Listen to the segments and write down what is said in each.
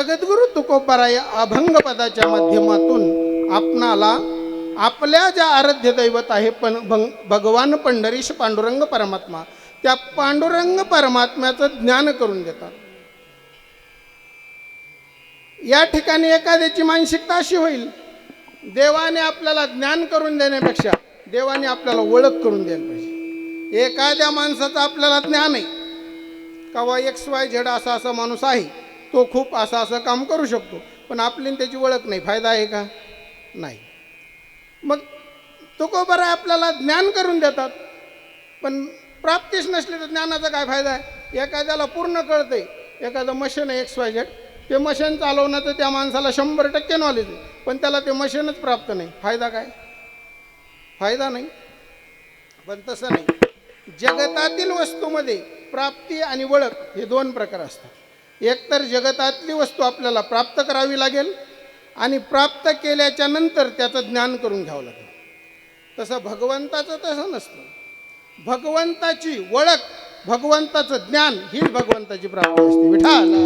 जगद्गुरु तुकोबाराय अभंग पदाच्या माध्यमातून आपणाला आपल्या ज्या आराध्य दैवत आहे पण भगवान पंढरीश पांडुरंग परमात्मा, त्या पांडुरंग परमात्म्याचं ज्ञान करून देतात. या ठिकाणी एखाद्याची मानसिकता अशी होईल, देवाने आपल्याला ज्ञान करून देण्यापेक्षा देवाने आपल्याला ओळख करून द्यायला पाहिजे. एखाद्या माणसाचं आपल्याला ज्ञान आहे का वा XYZ असा असा माणूस आहे, तो खूप असं असं काम करू शकतो, पण आपली त्याची ओळख नाही, फायदा आहे का? नाही. मग तुकोबाराय आपल्याला ज्ञान करून देतात, पण प्राप्तीच नसली तर ज्ञानाचा काय फायदा आहे? एखाद्याला पूर्ण कळतंय, एखादं मशीन आहे XYZ, ते मशीन चालवण्याचं त्या माणसाला 100% नॉलेज आहे, पण त्याला ते मशीनच प्राप्त नाही, फायदा काय? फायदा नाही. पण तसं नाही. जगतातील वस्तूमध्ये प्राप्ती आणि ओळख हे दोन प्रकार असतात. एकतर जगतातली वस्तू आपल्याला प्राप्त करावी लागेल आणि प्राप्त केल्याच्या नंतर त्याचं ज्ञान करून घ्यावं लागेल. तसं भगवंताचं तसं नसतं. भगवंताची ओळख, भगवंताचं ज्ञान ही भगवंताची प्राप्ती असते. विठाला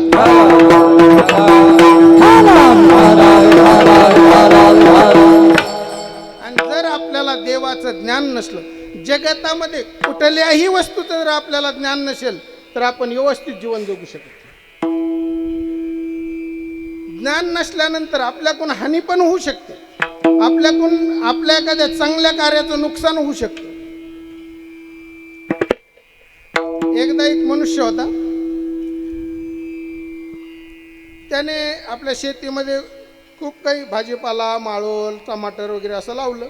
आणि जर आपल्याला देवाचं ज्ञान नसलं, जगतामध्ये कुठल्याही वस्तूचं जर आपल्याला ज्ञान नसेल, तर आपण व्यवस्थित जीवन जगू शकत नाही. ज्ञान नसल्यानंतर आपल्याकडून हानी पण होऊ शकते, आपल्या एखाद्या चांगल्या कार्याचं नुकसान होऊ शकतं. एकदा एक मनुष्य होता, त्याने आपल्या शेतीमध्ये खूप काही भाजीपाला, माळोल, टमाटर वगैरे असं लावलं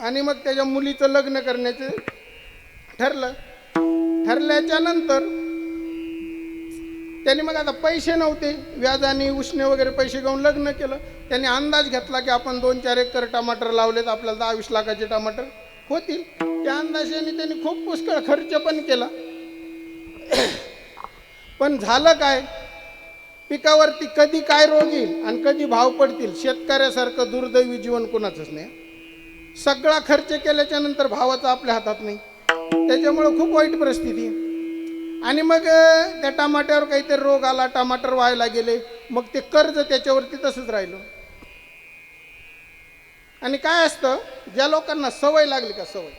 आणि मग त्याच्या मुलीचं लग्न करण्याचं ठरल्याच्या नंतर त्यांनी मग आता पैसे नव्हते, व्याजाने उसने वगैरे पैसे घेऊन लग्न केलं. त्यांनी अंदाज घेतला की आपण 2-4 एकर टमाटर लावलेत, आपल्याला 10-20 लाखाचे टमाटर होतील. त्या अंदाजाने त्यांनी खूप पुष्कळ खर्च पण केला. पण झालं काय, पिकावरती कधी काय रोग येईल आणि कधी भाव पडतील, शेतकऱ्यासारखं दुर्दैवी जीवन कोणाचंच नाही. सगळा खर्च केल्याच्या नंतर भावाचा आपल्या हातात नाही, त्याच्यामुळं खूप वाईट परिस्थिती. आणि मग त्या टमाट्यावर काहीतरी रोग आला, टमाटर व्हायला गेले, मग ते कर्ज त्याच्यावरती तसंच राहिलं. आणि काय असतं, ज्या लोकांना सवय लागली का सवय,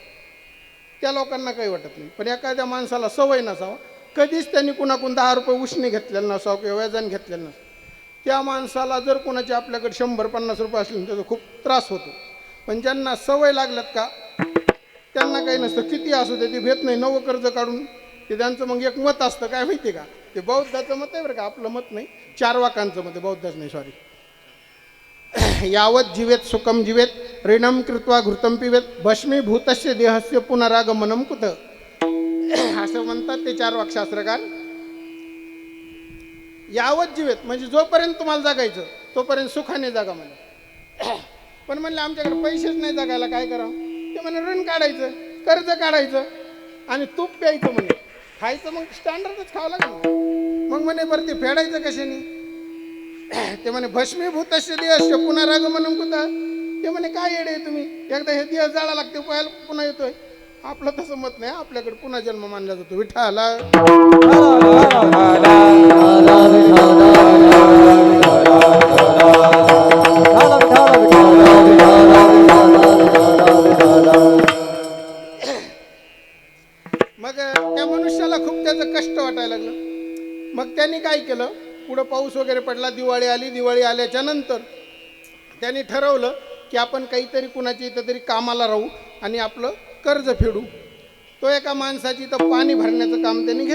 त्या लोकांना काही वाटत नाही. पण एखाद्या माणसाला सवय नसावं, कधीच त्यांनी कुणाकडून 10 रुपये उसने घेतलेलं नसावं किंवा व्याजाने घेतलेलं नसावं, त्या माणसाला जर कुणाचे आपल्याकडे 100-50 रुपये असले त्याचा खूप त्रास होतो. पण ज्यांना सवय लागल्यात का, त्यांना काही नसतं, किती असू दे, ते भेट नाही, नवं कर्ज काढून ते त्यांचं मग एक मत असतं, काय माहिती का, ते बौद्धाचं मत आहे बरं का, आपलं मत नाही, चार्वाकांचं मत आहे, बौद्धाचं नाही, सॉरी. यावत जीवेत सुखम जीवेत ऋणम कृत्वा घृतम पिवेत भस्मीभूतस्य देहस्य पुनरागमनम कुत, असं म्हणतात ते चार्वाकशास्त्रकार. यावत जीवेत म्हणजे जोपर्यंत तुम्हाला जगायचं तोपर्यंत सुखाने जगा म्हणे. पण म्हणले आमच्याकडे पैसेच नाही जगायला, काय करावं? ते म्हणे ऋण काढायचं, कर्ज काढायचं आणि तूप प्यायचं, म्हणे खायचं मग स्टँडर्डच खावं लागेल. मग म्हणे बरं ते फेडायचं कशाने? ते म्हणे भस्मीभूतस्य देहस्य पुनरागमनम कुत. ते म्हणे काय येडे तुम्ही, एकदा हे देह जाळा लागते पुन्हा येतोय. आपलं तसं मत नाही, आपल्याकडे पुन्हा जन्म मानला जातो. विठाला मग त्या मनुष्याला खूप त्याचं कष्ट वाटायला लागलं. मग त्यांनी काय केलं, पुढं पाऊस वगैरे पडला, दिवाळी आली. दिवाळी आल्याच्या नंतर त्यांनी ठरवलं की आपण काहीतरी कुणाच्या इथं तरी कामाला राहू आणि आपलं कर्ज फेडू. तो एका माणसाची इथं पाणी भरण्याचं काम त्यांनी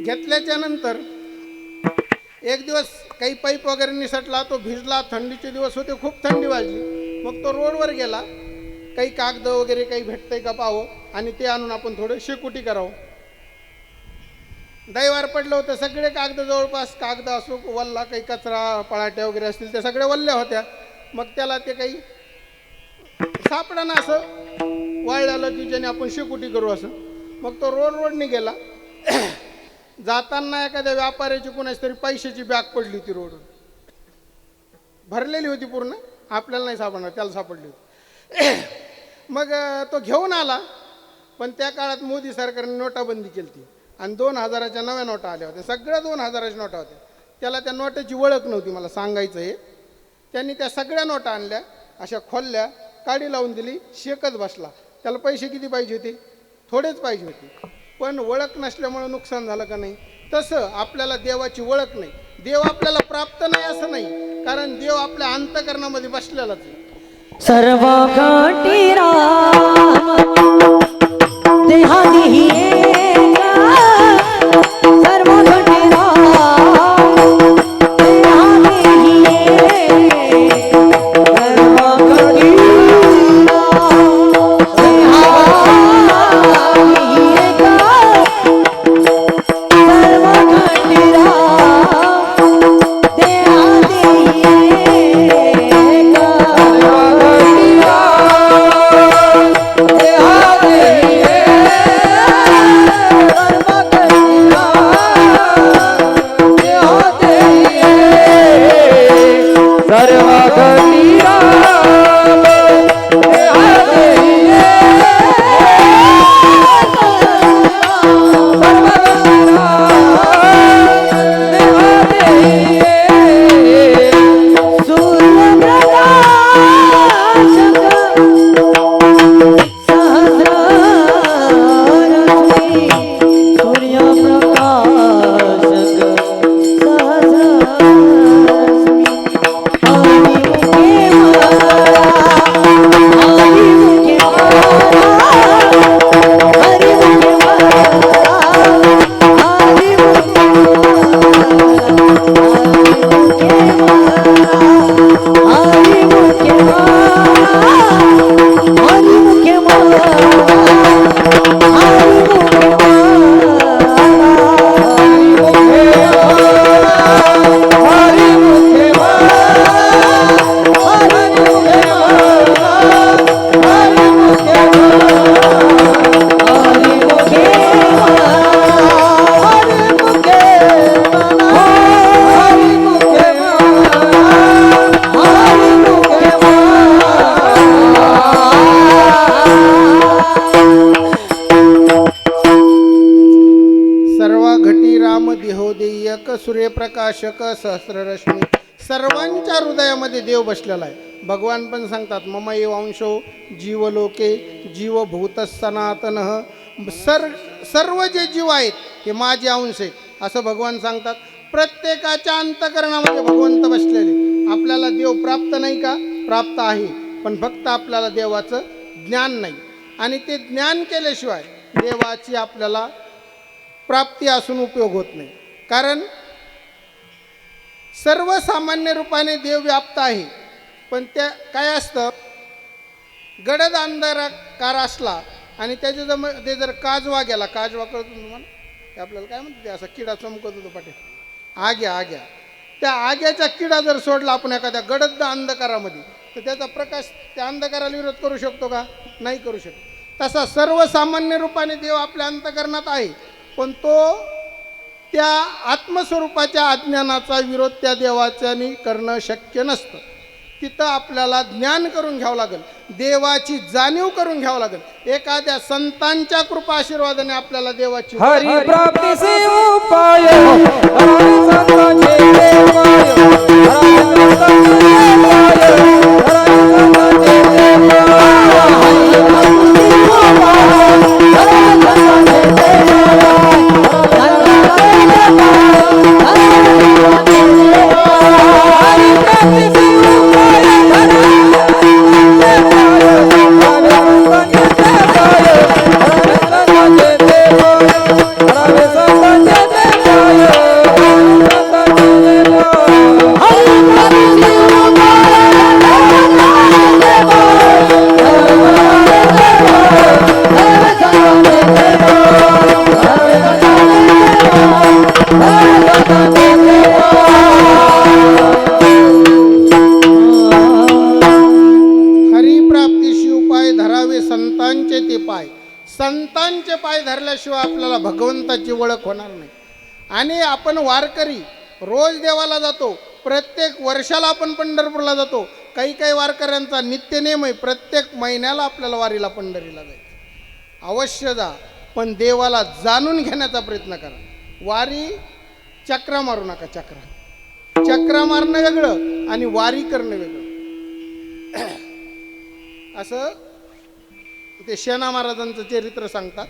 घेतल्याच्या नंतर एक दिवस काही पाईप वगैरे निसटला, तो भिजला, थंडीचे दिवस होते, खूप थंडी वाजली. मग तो रोडवर गेला, काही कागद वगैरे काही भेटतंय का पाहावं आणि ते आणून आपण थोडं शेकोटी करावं. दैवार पडलं होतं, सगळे कागद जवळपास, कागद असो वल्ला, काही कचरा पळाट्या वगैरे असतील त्या सगळ्या वल्ल्या होत्या. मग त्याला ते काही सापडाना असं वाळल्यालं की ज्याने आपण शेकोटी करू असं. मग तो रोडने गेला. जाताना एखाद्या व्यापाऱ्याची कुणाची तरी पैशाची बॅग पडली होती, रोडवर भरलेली होती पूर्ण, आपल्याला नाही सापडणार, त्याला सापडली होती. मग तो घेऊन आला. पण त्या काळात मोदी सरकारने नोटाबंदी केली आणि 2000च्या नव्या नोटा आल्या होत्या, सगळ्या 2000च्या नोटा होत्या. त्याला त्या नोटाची ओळख नव्हती, मला सांगायचं आहे. त्यांनी त्या सगळ्या नोटा आणल्या, अशा खोलल्या, काडी लावून दिली, शेकत बसला. त्याला पैसे किती पाहिजे होते? थोडेच पाहिजे होते, पण ओळख नसल्यामुळे नुकसान झालं का नाही? तसं आपल्याला देवाची ओळख नाही, देव आपल्याला प्राप्त नाही असं नाही, कारण देव आपल्या अंतःकरणामध्ये बसलेलाच आहे. सर्व घटी राम देहादेही एका, सर्व घटी राम देहादेही एका, सर्व घटी राम देहादेही एका, सर्व घटी राम देहादेही एका. सूर्यप्रकाशक सहस्ररश्मी. सर्वांच्या हृदयामध्ये देव बसलेला आहे. भगवान पण सांगतात, मम एव अंशो जीवलोके जीवभूत सनातन. सर्व जे जीव आहेत हे माझे अंश आहेत असं भगवान सांगतात. प्रत्येकाच्या अंतःकरणामध्ये भगवंत बसलेले. आपल्याला देव प्राप्त नाही का? प्राप्त आहे, पण फक्त आपल्याला देवाचं ज्ञान नाही, आणि ते ज्ञान केल्याशिवाय देवाची आपल्याला प्राप्ती असून उपयोग होत नाही. कारण सर्वसामान्य रूपाने देव व्याप्त आहे, पण त्या काय असतं, गडद अंधकार असला आणि त्याच्यामध्ये जर काजवा गेला, काजवा कळतो तुम्हाला, ते आपल्याला काय म्हणते, असा किडा चमकत होतो पाठी, आग्या, त्या आग्याचा किडा जर सोडला आपण एखाद्या गडद अंधकारामध्ये, तर त्याचा प्रकाश त्या अंधकाराला विरोध करू शकतो का? नाही करू शकतो. तसा सर्वसामान्य रूपाने देव आपल्या अंतःकरणात आहे, पण तो त्या आत्मस्वरूपाच्या अज्ञानाचा विरोध त्या देवाच्यानी करणं शक्य नसतं. तिथं आपल्याला ज्ञान करून घ्यावं लागेल, देवाची जाणीव करून घ्यावं लागेल. एखाद्या संतांच्या कृपा आशीर्वादाने आपल्याला देवाची हरी प्राप्तीचे उपाय, हरी संतांचे उपाय, हरी संतांचे उपाय, हरी संतांचे संतांचे पाय धरल्याशिवाय आपल्याला भगवंताची ओळख होणार नाही. आणि आपण वारकरी रोज देवाला जातो, प्रत्येक वर्षाला आपण पंढरपूरला जातो. काही काही वारकऱ्यांचा नित्यनेम आहे, प्रत्येक महिन्याला आपल्याला वारीला पंढरीला जायचं. अवश्य जा, पण देवाला जाणून घेण्याचा प्रयत्न करा. वारी चक्रा मारू नका, चक्रा चक्रा मारणं वेगळं आणि वारी करणं वेगळं. असं ते शेणा महाराजांचं चरित्र सांगतात.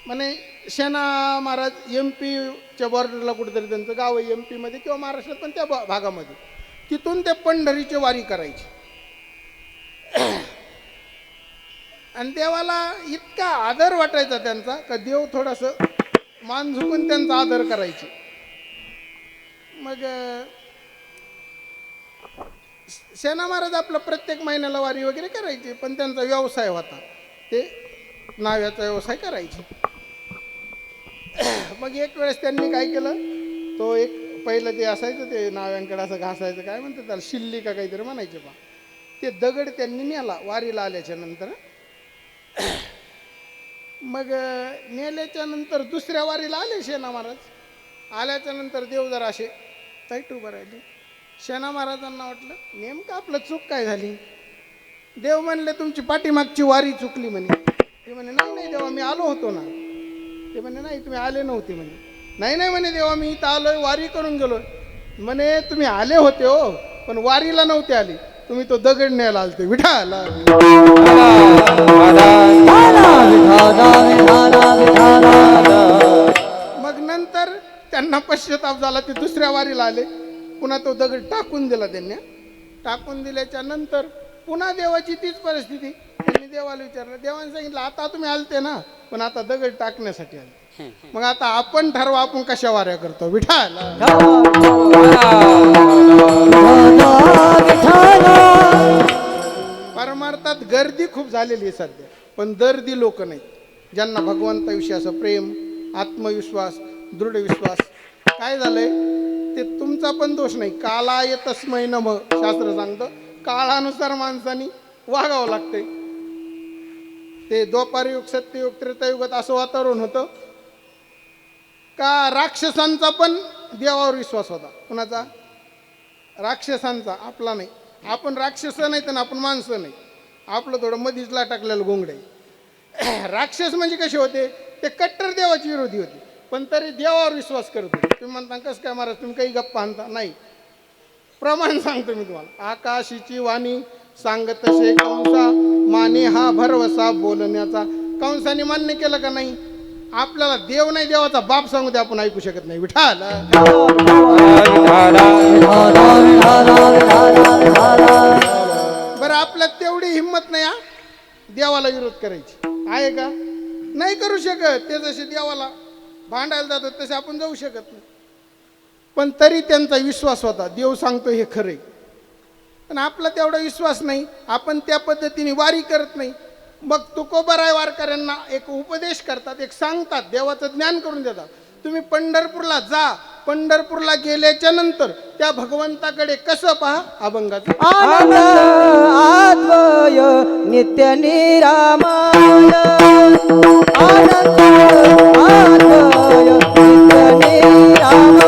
म्हणे शेणा महाराज MP च्या बॉर्डरला कुठेतरी त्यांचं गाव आहे, MP मध्ये किंवा महाराष्ट्रात, पण त्या भागामध्ये. तिथून ते पंढरीची वारी करायची. आणि देवाला इतका आदर वाटायचा त्यांचा का देव थोडंसं मान झुकून त्यांचा आदर करायचे. मग सेना महाराज आपलं प्रत्येक महिन्याला वारी वगैरे करायचे, पण त्यांचा व्यवसाय होता, ते नाव्याचा व्यवसाय करायचे. मग एक वेळेस त्यांनी काय केलं, तो एक पहिलं ते असायचं ते नाव्यांकडे असं घासायचं, काय म्हणतात त्याला, शिल्ली का काहीतरी म्हणायचे बा, ते दगड त्यांनी नेला वारीला आल्याच्या नंतर. मग नेल्याच्या नंतर दुसऱ्या वारीला आले शेणा महाराज. आल्याच्या नंतर देव जरा असे ताईट उभं राहिले. शेणा महाराजांना वाटलं नेमकं आपलं चूक काय झाली. देव म्हणले तुमची पाठीमागची वारी चुकली म्हणे. ते म्हणे नाही नाही देवा मी आलो होतो ना. ते म्हणे नाही तुम्ही आले नव्हते म्हणे. नाही नाही म्हणे देवा मी इथं आलोय, वारी करून गेलोय. म्हणे तुम्ही आले होते हो, पण वारीला नव्हते आले, तुम्ही तो दगड न्यायला आलते. विठाला मग नंतर त्यांना पश्चाताप झाला, ते दुसऱ्या वारीला आले, पुन्हा तो दगड टाकून दिला त्यांनी. टाकून दिल्याच्या नंतर पुन्हा देवाची तीच परिस्थिती. त्यांनी देवाला विचारलं, देवाने सांगितलं आता तुम्ही आलते ना, पण आता दगड टाकण्यासाठी आले. मग आता आपण ठरवा आपण कशा वाऱ्या करतो. विठाला परमार्थात गर्दी खूप झालेली आहे सध्या, पण दर्दी लोक नाहीत, ज्यांना भगवंताविषयी असं प्रेम, आत्मविश्वास, दृढ विश्वास. काय झालंय ते तुमचा पण दोष नाही. कालाय तस्मै नमः शास्त्र सांगतं, काळानुसार माणसानी वागावं लागतंय. ते द्वापारयुग, सत्ययुग, त्रेतायुगात असं वातावरण होतं का राक्षसांचा पण देवावर विश्वास होता. कुणाचा? राक्षसांचा, आपला नाही. आपण राक्षस नाही तर आपण माणसं नाही, आपलं थोडं मधीचला टाकलेलं गोंगडे. राक्षस म्हणजे कसे होते, ते कट्टर देवाची विरोधी होते, पण तरी देवावर विश्वास करत होते. तुम्ही म्हणता कसं काय महाराज तुम्ही काही गप्पा आणता. नाही, प्रमाण सांगतो मी तुम्हाला. आकाशीची वाणी सांगत शे कंसा, माने हा भरवसा बोलण्याचा. कंसाने मान्य केलं का नाही. आपल्याला देव नाही, देवाचा बाप सांगू दे, आपण ऐकू शकत नाही. विठाल बरं, आपल्यात तेवढी हिंमत नाही देवाला विरोध करायची, आहे का? नाही करू शकत. ते जसे देवाला भांडायला जातात तसे आपण जाऊ शकत नाही. पण तरी त्यांचा विश्वास होता, देव सांगतो हे खरंय. पण आपला तेवढा विश्वास नाही, आपण त्या पद्धतीने वारी करत नाही. मग तुकोबाराय वारकऱ्यांना एक उपदेश करतात, एक सांगतात, देवाचं ज्ञान करून देतात. तुम्ही पंढरपूरला जा, पंढरपूरला गेल्याच्या नंतर त्या भगवंताकडे कसं पहा, अभंगाचं. आनंद आत्मय नित्य निरामय, आनंद आत्मय नित्य निरामय,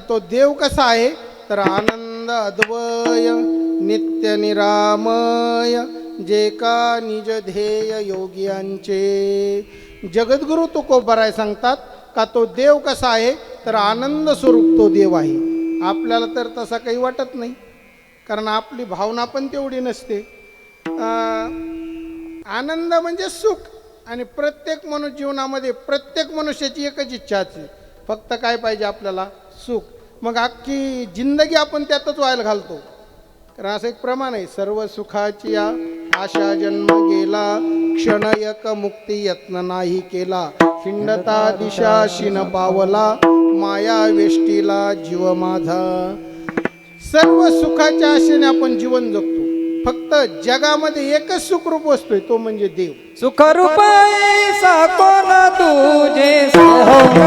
तो देव कसा आहे तर आनंद अद्वय नित्य निरामय जे का निज ध्येय योगियांचे. जगद्गुरु तुकोबराय सांगतात का तो देव कसा आहे तर आनंद स्वरूप तो देव आहे. आपल्याला तर तसा काही वाटत नाही, कारण आपली भावना पण तेवढी नसते. आनंद म्हणजे सुख, आणि प्रत्येक जीवनामध्ये प्रत्येक मनुष्याची एकच इच्छा असते, फक्त काय पाहिजे आपल्याला सुख. मग अख्खी जिंदगी आपण त्यातच व्हायला घालतो. कारण असं एक प्रमाण आहे, सर्व सुखाची आशा जन्म गेला, क्षण एक मुक्ती यत्न नाही केला, हिंडता दिशा शिन पावला, माया वेष्टीला जीव माझा. सर्व सुखाच्या आशेने आपण जीवन जगतो. फक्त जगामध्ये एकच सुखरूप असतोय, तो म्हणजे देव. सुखरूपाई साकोन तुझे सांग,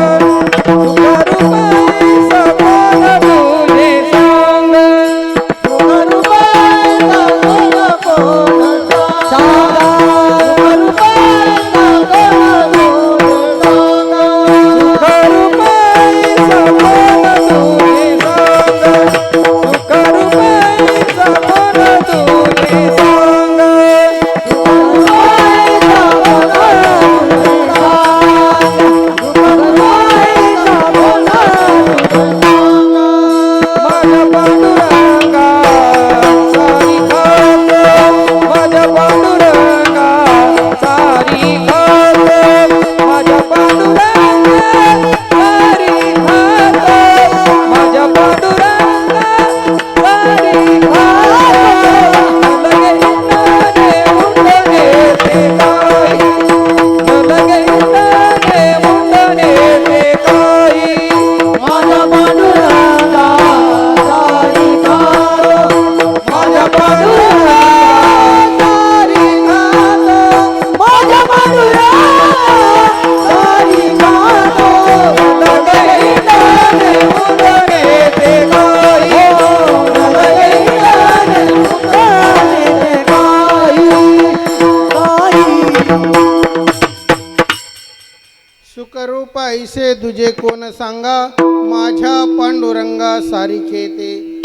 सुखरूपाई साकोन तुझे सांग, सुखरूपाई साकोन कोण सांगा, सुखरूपाई साकोन कोण सांगा, सुखरूपाई साकोन तुझे सांग, सुखरूपाई साकोन तुझे सांग, माझ्या पांडुरंगा सारी खात, माझ्या पांडुरंगा सारी खात, माझ्या पांडुरंगा सारी खात, माझ्या पांडुरंगा सारी खात. लगे इंद्राने मुंडने ते काही, लगे इंद्राने मुंडने ते काही, माझ्या पांडुरंगा सारी खात, माझ्या पांडुरंगा सारी खात, माझ्या पांडुरंगा सारी खात. लगे इंद्राने मुंडने ते काही, लगे इंद्राने मुंडने ते काही, सुखरूप ऐसे तुझे कोण सांगा, माझ्या पांडुरंगा सारिखे ते.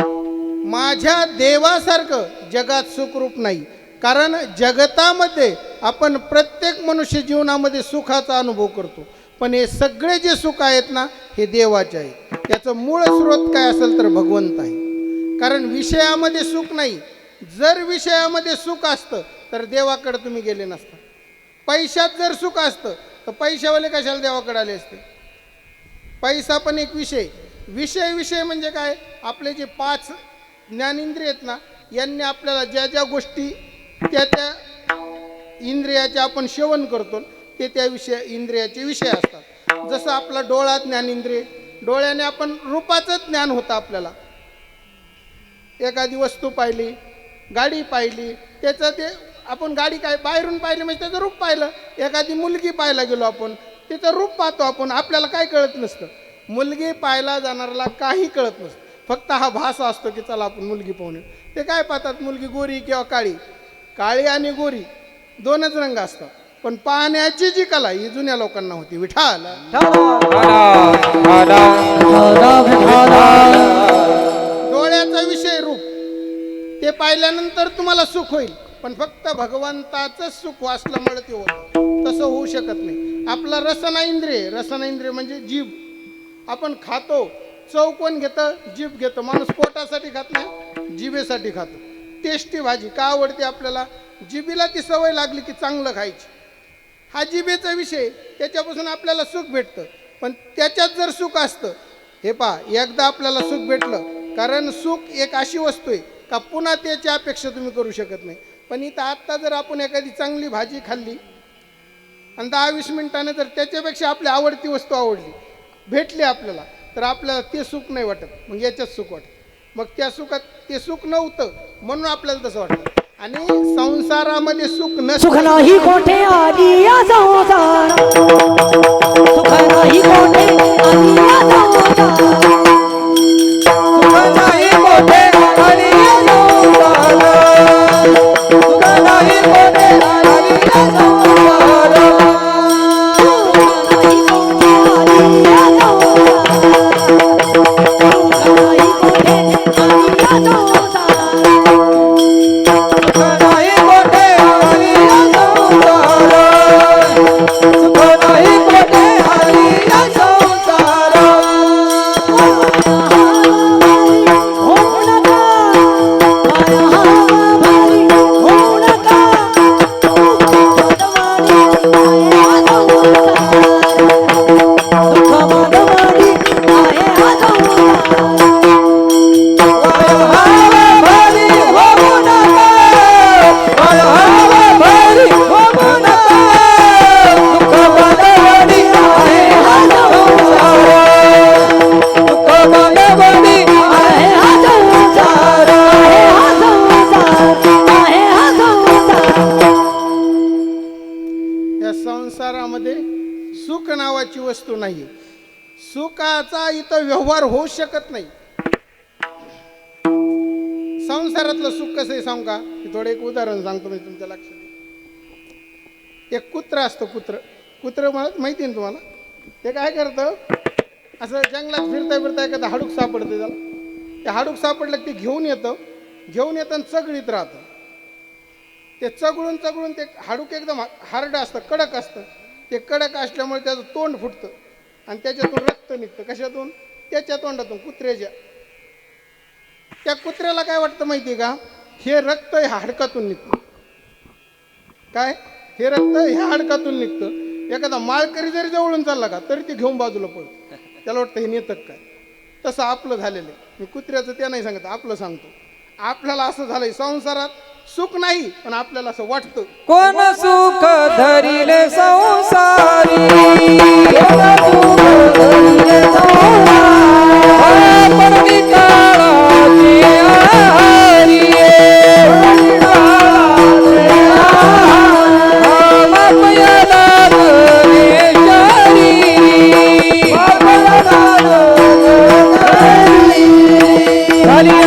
माझ्या देवासारखं जगात सुखरूप नाही. कारण जगतामध्ये आपण प्रत्येक मनुष्य जीवनामध्ये सुखाचा अनुभव करतो, पण हे सगळे जे सुख आहेत ना हे देवाचे आहे. त्याचं मूळ स्रोत काय असेल तर भगवंत आहे. कारण विषयामध्ये सुख नाही. जर विषयामध्ये सुख असतं तर देवाकडे तुम्ही गेले नसता. पैशात जर सुख असतं तर पैशावाले कशाला देवाकडे आले असते. पैसा पण एक विषय. विषय म्हणजे काय, आपले जे 5 ज्ञानेंद्रिय आहेत ना, यांनी आपल्याला ज्या ज्या गोष्टी त्या इंद्रियाचे आपण सेवन करतो ते त्या इंद्रियाचे विषय असतात. जसं आपला डोळा ज्ञानेंद्रिय, डोळ्याने आपण रूपाचं ज्ञान होतं आपल्याला. एखादी वस्तू पाहिली, गाडी पाहिली, त्याचं ते आपण गाडी काय बाहेरून पाहिली म्हणजे त्याचं रूप पाहिलं. एखादी मुलगी पाहायला गेलो आपण, तिचं रूप पाहतो आपण, आपल्याला काय कळत नसतं. मुलगी पाहायला जाणाऱ्याला काही कळत नसतं, फक्त हा भास असतो की चला आपण मुलगी पाहून येऊ. ते काय पाहतात, मुलगी गोरी किंवा काळी. काळी आणि गोरी दोनच रंग असतात, पण पाहण्याची जी कला ही जुन्या लोकांना होती. विठाल डोळ्याचा विषय रूप, ते पाहिल्यानंतर तुम्हाला सुख होईल, पण फक्त भगवंताचं सुख वाचल्यामुळे ते होतं. तसं होऊ शकत नाही. आपला रसना इंद्रिय म्हणजे जीभ. आपण खातो, चव कोण घेतं, जीभ घेतं. माणूस पोटासाठी खात नाही, जिभेसाठी खातो. टेस्टी भाजी का आवडते आपल्याला, जिभेला ती सवय लागली की चांगलं खायची. हा जिभेचा विषय, त्याच्यापासून आपल्याला सुख भेटतं. पण त्याच्यात जर सुख असतं, हे पहा, एकदा आपल्याला सुख भेटलं, कारण सुख एक अशी वस्तू आहे का पुन्हा त्याची अपेक्षा तुम्ही करू शकत नाही. पण इथं आत्ता जर आपण एखादी चांगली भाजी खाल्ली आणि 10-20 मिनिटाने जर त्याच्यापेक्षा आपली आवडती वस्तू आवडली भेटली आपल्याला, तर आपल्याला ते सुख नाही वाटत, मग याच्यात सुख वाटतं. मग त्या सुखात ते सुख नव्हतं म्हणून आपल्याला तसं वाटतं. आणि संसारामध्ये सुख सुख नाही कोठे आली या संसार, सुख नाही कोठे आली या संसार, सुख नाही कोठे आली या संसार, सुख नाही कोठे आली या संसार, सुख नाही कोठे आली या संसार, नावाची वस्तू नाही. सुखाचा इथं व्यवहार होऊ शकत नाही. संसारातलं सुख कसं आहे सांगू का? थोडं एक उदाहरण सांगतो मी तुमच्या लक्षात. एक कुत्र असतं. कुत्र माहिती ना तुम्हाला? ते काय करतं, असं जंगलात फिरता फिरता एखादं हाडूक सापडतं त्याला. ते हाडूक सापडलं की ते घेऊन येतं आणि चगळीत राहतं. ते चगळून ते हाडूक एकदम हार्ड असतं, कडक असतं. ते कडक असल्यामुळे त्याचं तोंड फुटतं आणि त्याच्यातून रक्त निघतं. कशातून? त्याच्या तोंडातून, कुत्र्याच्या. त्या कुत्र्याला काय वाटतं माहिती आहे का? हे रक्त हे हाडकातून निघतं. काय? हे रक्त हे हाडकातून निघतं. एखादा माळकरी जरी जवळून चालला का तरी ते घेऊन बाजूला पळतं. त्याला वाटतं हे नेतं काय. तसं आपलं झालेलं आहे. मी कुत्र्याचं त्या नाही सांगत, आपलं सांगतो. आपल्याला असं झालंय, संसारात सुख नाही पण आपल्याला असं वाटतं. कोण सुख धरिले संसारी, कोण सुख धरिले संसारी, परमी काळाची आहारी, बापया लागले शरीरी, झाली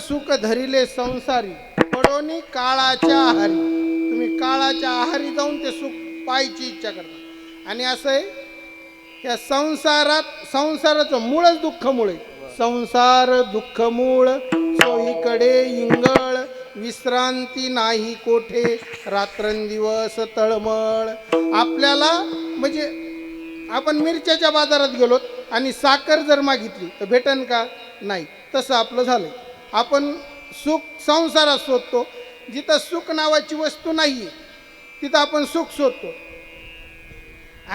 सुख धरिले संसारी, पडोनी काळाच्या आहारी. तुम्ही काळाच्या आहारी जाऊन ते सुख पाहायची इच्छा करता. आणि असं आहे, या संसाराचं मूळच दुःख मूळ आहे. संसार दुःख मूळ, सोयीकडे इंगळ, विश्रांती नाही कोठे, रात्रंदिवस तळमळ. आपल्याला म्हणजे आपण मिरच्याच्या बाजारात गेलो आणि साखर जर मागितली तर भेटन का? नाही. तसं आपलं झालंय. आपण सुख संसारात शोधतो. जिथं सुख नावाची वस्तू नाही तिथं आपण सुख शोधतो.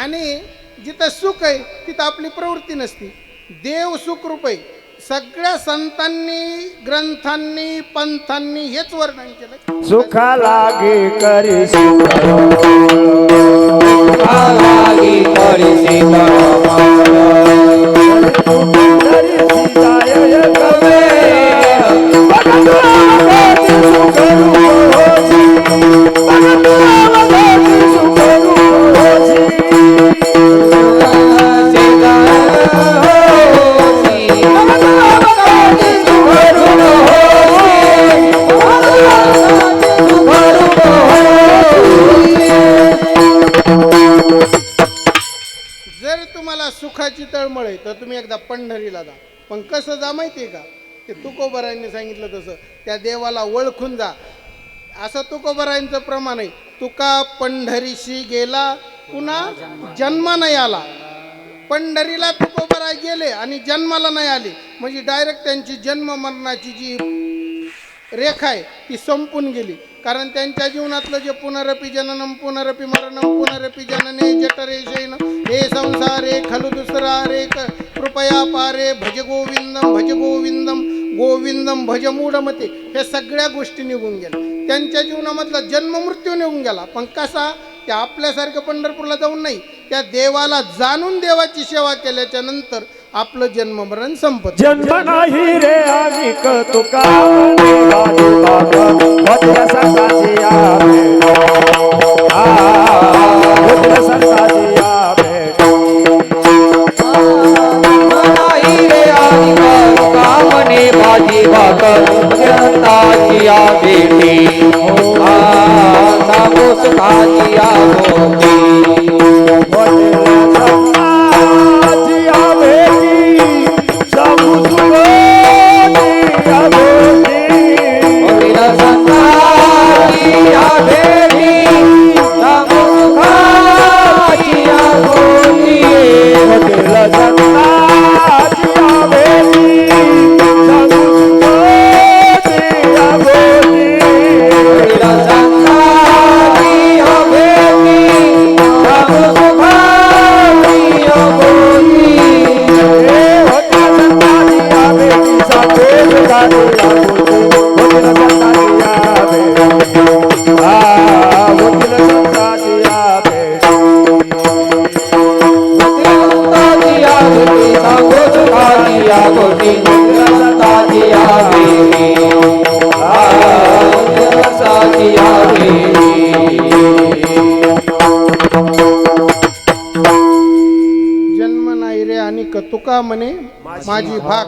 आणि जिथं सुख आहे तिथं आपली प्रवृत्ती नसती. देव सुखरूप आहे. सगळ्या संतांनी, ग्रंथांनी, पंथांनी हेच वर्णन केलं. सुखा लागे करी जर तुम्हाला सुखाची तळमळ आहे तर तुम्ही एकदा पंढरीला जा. पण कसं जा माहिती आहे का? ते तुकोबरायांनी सांगितलं तसं त्या देवाला ओळखून जा. असं तुकोबरायांचं प्रमाण आहे. तुका पंढरीशी गेला पुन्हा जन्म नाही आला. पंढरीला तुकोबराय गेले आणि जन्माला नाही आले म्हणजे डायरेक्ट त्यांची जन्म मरणाची जी रेखा आहे ती संपून गेली. कारण त्यांच्या जीवनातलं जे पुनरपि जननम पुनरपि मरणम पुनरपि जनने जठरे शयन हे संसारे खलु दुसरा रे कृपया पारे भज गोविंदम गोविंदम भज मूढमते. हे सगळ्या गोष्टी निघून गेल्या. त्यांच्या जीवनामधला जन्म मृत्यू निघून गेला. पण कसा? त्या आपल्यासारखं पंढरपूरला जाऊन नाही, त्या देवाला जाणून देवाची सेवा केल्याच्या नंतर आपलं जन्म मरण संपत. जन्म नाही रे आनिक तुका बाजी भाकर जनताची बेटी नामो सुखाची मोठी तुका म्हणे माझी भाक.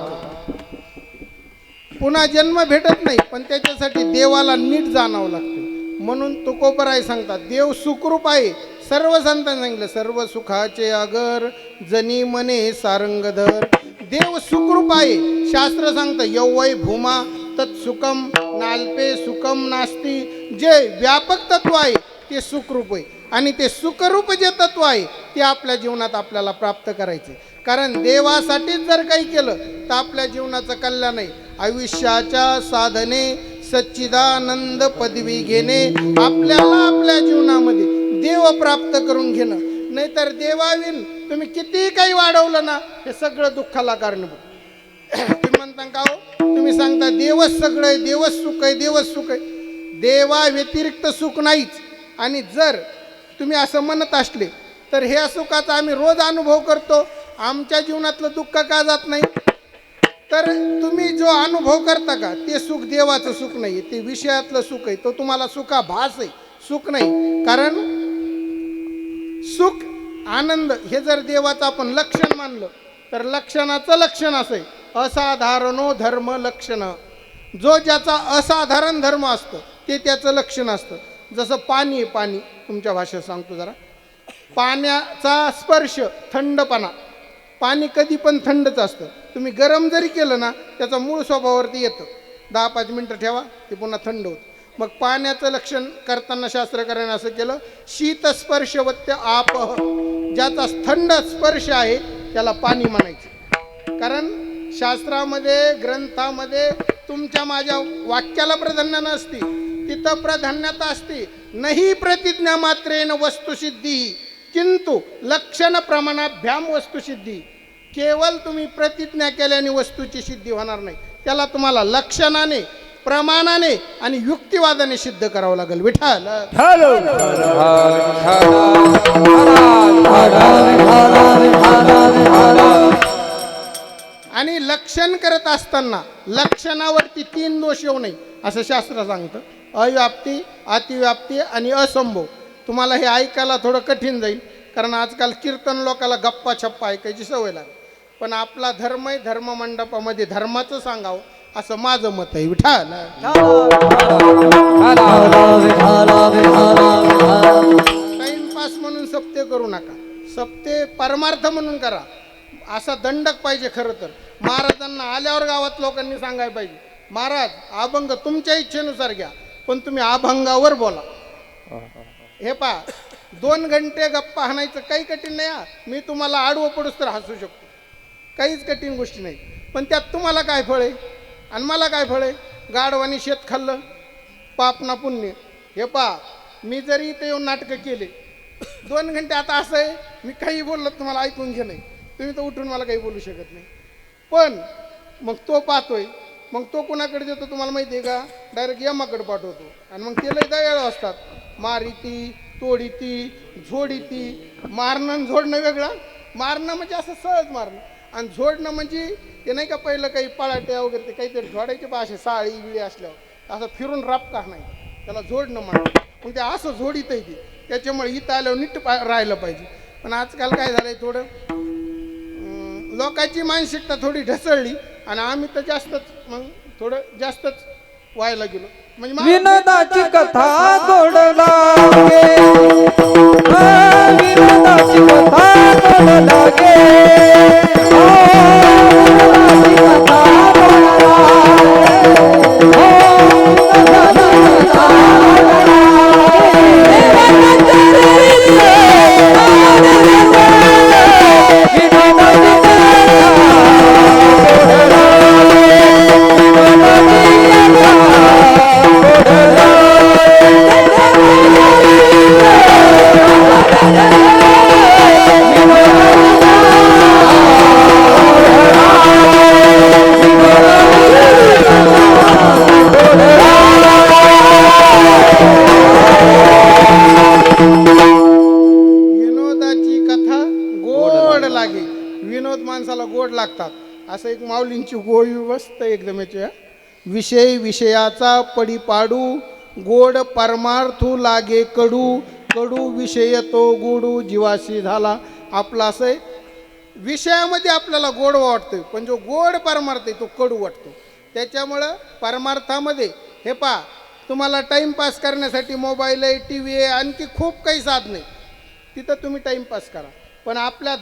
पुन्हा जन्म भेटत नाही, पण त्याच्यासाठी देवाला नीट जाणावं लागतं. म्हणून तुकोबराय सांगतात देव सुखरूप आहे. सर्व संतांनी सांगितलं सर्व सुखाचे आगर जनी मने सारंगधर. देव सुखरूप आहे. शास्त्र सांगतं यवै भूमा तत्सुखम नाल्पे सुखम नास्ती. जे व्यापक तत्व आहे ते सुखरूप आहे, आणि ते सुखरूप जे तत्व आहे ते आपल्या जीवनात आपल्याला प्राप्त करायचे. कारण देवासाठीच जर काही केलं तर आपल्या जीवनाचं कल्याण आहे. आयुष्याच्या साधने सच्चिदानंद पदवी घेणे, आपल्याला आपल्या जीवनामध्ये देव प्राप्त करून घेणं. नाहीतर देवाविन तुम्ही किती काही वाढवलं ना, हे सगळं दुःखाला कारणीभूत. तुम्ही म्हणता का हो, तुम्ही सांगता देवच सगळं आहे, देवच सुख आहे, देवच सुख आहे. देवा व्यतिरिक्त सुख नाहीच. आणि जर तुम्ही असं म्हणत असले तर ह्या सुखाचा आम्ही रोज अनुभव करतो, आमच्या जीवनातलं दुःख का जात नाही? तर तुम्ही जो अनुभव करता का ते सुख देवाचं सुख नाही, ते विषयातलं सुख आहे. तो तुम्हाला सुखाभास आहे, सुख नाही. कारण सुख आनंद हे जर देवाचं आपण लक्षण मानलं तर लक्षणाचं लक्षण असं आहे असाधारणो धर्म लक्षण. जो ज्याचा असाधारण धर्म असतं ते त्याचं लक्षण असतं. जसं पाणी आहे, पाणी तुमच्या भाषेत सांगतो जरा. पाण्याचा स्पर्श थंडपणा, पाणी कधी पण थंडच असतं. तुम्ही गरम जरी केलं ना त्याचा मूळ स्वभावावरती येतं, 10-5 मिनटं ठेवा ते पुन्हा थंड होतं. मग पाण्याचं लक्षण करताना शास्त्रकाराने असं केलं शीतस्पर्शवत्य आपह. ज्याचा थंड स्पर्श आहे त्याला पाणी म्हणायचं. कारण शास्त्रामध्ये ग्रंथामध्ये तुमच्या माझ्या वाक्याला प्राधान्य नसते, तिथं प्राधान्यता असते. नाही प्रतिज्ञा मात्रेन वस्तुसिद्धी किंतु लक्षण प्रमाणाभ्याम वस्तुसिद्धी. केवळ तुम्ही प्रतिज्ञा केल्याने वस्तूची सिद्धी होणार नाही, त्याला तुम्हाला लक्षणाने प्रमाणाने आणि युक्तिवादाने सिद्ध करावं लागेल. विठ्ठल हॅलो आणि लक्षण करत असताना लक्षणावरती 3 दोष येऊ नये असं शास्त्र सांगतं. अव्याप्ती, अतिव्याप्ती आणि असंभव. तुम्हाला हे ऐकायला थोडं कठीण जाईल, कारण आजकाल कीर्तन लोकाला गप्पा छप्पा ऐकायची सवय लागली. पण आपला धर्म आहे, धर्ममंडपामध्ये धर्माचं सांगावं असं माझं मत आहे. विठ्ठल टाइमपास म्हणून सप्ते करू नका, सप्ते परमार्थ म्हणून करा. असा दंडक पाहिजे. खरं तर महाराजांना आल्यावर गावात लोकांनी सांगायला पाहिजे महाराज अभंग तुमच्या इच्छेनुसार घ्या, पण तुम्ही अभंगावर बोला. हे पहा 2 घंटे गप्पा हाणायचं काही कठीण नाही. मी तुम्हाला आडवं पडूस तर हसू शकतो, काहीच कठीण गोष्टी नाही. पण त्यात तुम्हाला काय फळ आहे आणि मला काय फळ आहे? गाढवानी शेत खाल्लं, पाप ना पुण्य. हे पहा मी जरी इथे येऊन नाटकं केले 2 घंटे, आता असं आहे मी काही बोललं तुम्हाला ऐकून घे नाही, तुम्ही तर उठून मला काही बोलू शकत नाही. पण मग तो पाहतोय, मग तो कोणाकडे देतो तुम्हाला माहिती आहे का? डायरेक्ट यमाकडे पाठवतो. आणि मग ते लय दयाळू असतात. मारिती, तोडीती, झोडीती. मारणं झोडणं वेगळं. मारणं म्हणजे असं सहज मारणं, आणि झोडणं म्हणजे ते नाही का पहिलं काही पळाट्या वगैरे ते काहीतरी झोडायचे बा असे साळी बिळी असल्यावर असं फिरून रापका नाही, त्याला झोडणं म्हणतात. मग ते असं झोडीत आहे ते. त्याच्यामुळे इथं आल्यावर नीट राहिलं पाहिजे. पण आजकाल काय झालंय थोडं लोकांची मानसिकता थोडी ढसळली आणि आम्ही तर जास्तच मग थोडं जास्तच व्हायला गेलो. म्हणजे विनोदाची कथा गोड लागे, विनोदाची कथा गोड लागे, विनोदाची कथा गोड विनोद माणसाला गोड लागतात. असं एक माऊलींची गोळी व्यवस्था एकदम याच्या. विषय विषयाचा पडी पाडू, गोड परमार्थू लागे कडू, कडू विषय तो गोडू जीवाशी झाला. आपला असं आहे विषयामध्ये आपल्याला गोड वाटतोय, पण जो गोड परमार्थ आहे तो कडू वाटतो. त्याच्यामुळं परमार्थामध्ये हे पहा, तुम्हाला टाईमपास करण्यासाठी मोबाईल आहे, टी व्ही आहे, आणखी खूप काही साधन आहे, तिथं तुम्ही टाईमपास करा. पण आपल्या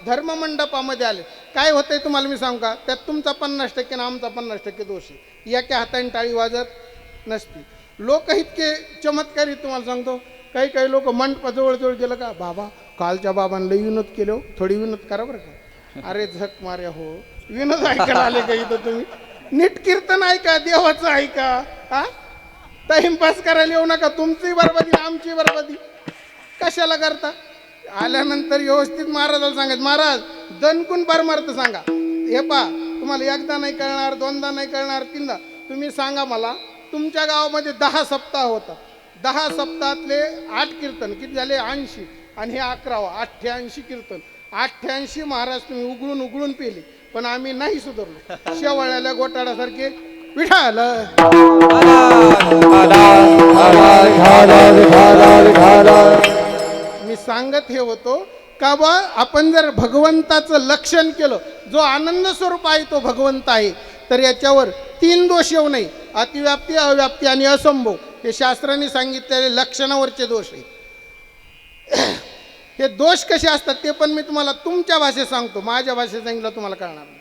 धर्ममंडपामध्ये आले काय होतंय तुम्हाला मी सांगू का, त्यात तुमचा 50% आणि आमचा 50% दोष आहे. एका हाताने टाळी वाजत नसती. लोक इतके चमत्कारी तुम्हाला सांगतो, काही काही लोक मंडपाजवळ गेलं का, बाबा कालच्या बाबांना लई विनोद केले हो, थोडी विनोद करा बरं का. अरे झक मार्या हो, विनोद ऐकायला आले का इथं तुम्ही? नीट कीर्तन ऐका, देवाचं ऐका. हा, टाइमपास करायला येऊ नका. तुमची बरबादी आमची बरबादी कशाला करता? आल्यानंतर व्यवस्थित महाराजाला सांगायचं, महाराज दणकून परमार्थ सांगा. हे पा, तुम्हाला एकदा नाही कळणार, दोनदा नाही कळणार, तीनदा तुम्ही सांगा मला. तुमच्या गावामध्ये 10 सप्ताह होता, 10 सप्ताहातले 8 कीर्तन किती झाले? 80. आणि हे 11वा 88 कीर्तन. 88 महाराज तुम्ही उघडून पेले, पण आम्ही नाही सुधारलो. शेवाळ्याला गोटाळ्यासारखे विठाल. मी सांगत हे होतो का बा, आपण जर भगवंताचं लक्षण केलं, जो आनंद स्वरूप आहे तो भगवंत आहे, तर याच्यावर 3 दोष येऊ नये. अतिव्याप्ती, अव्याप्ती आणि असंभव हे शास्त्राने सांगितलेले लक्षणावरचे दोष आहेत. हे दोष कसे असतात ते पण मी तुम्हाला तुमच्या भाषेत सांगतो, माझ्या भाषेत सांगितलं तुम्हाला कळणार नाही.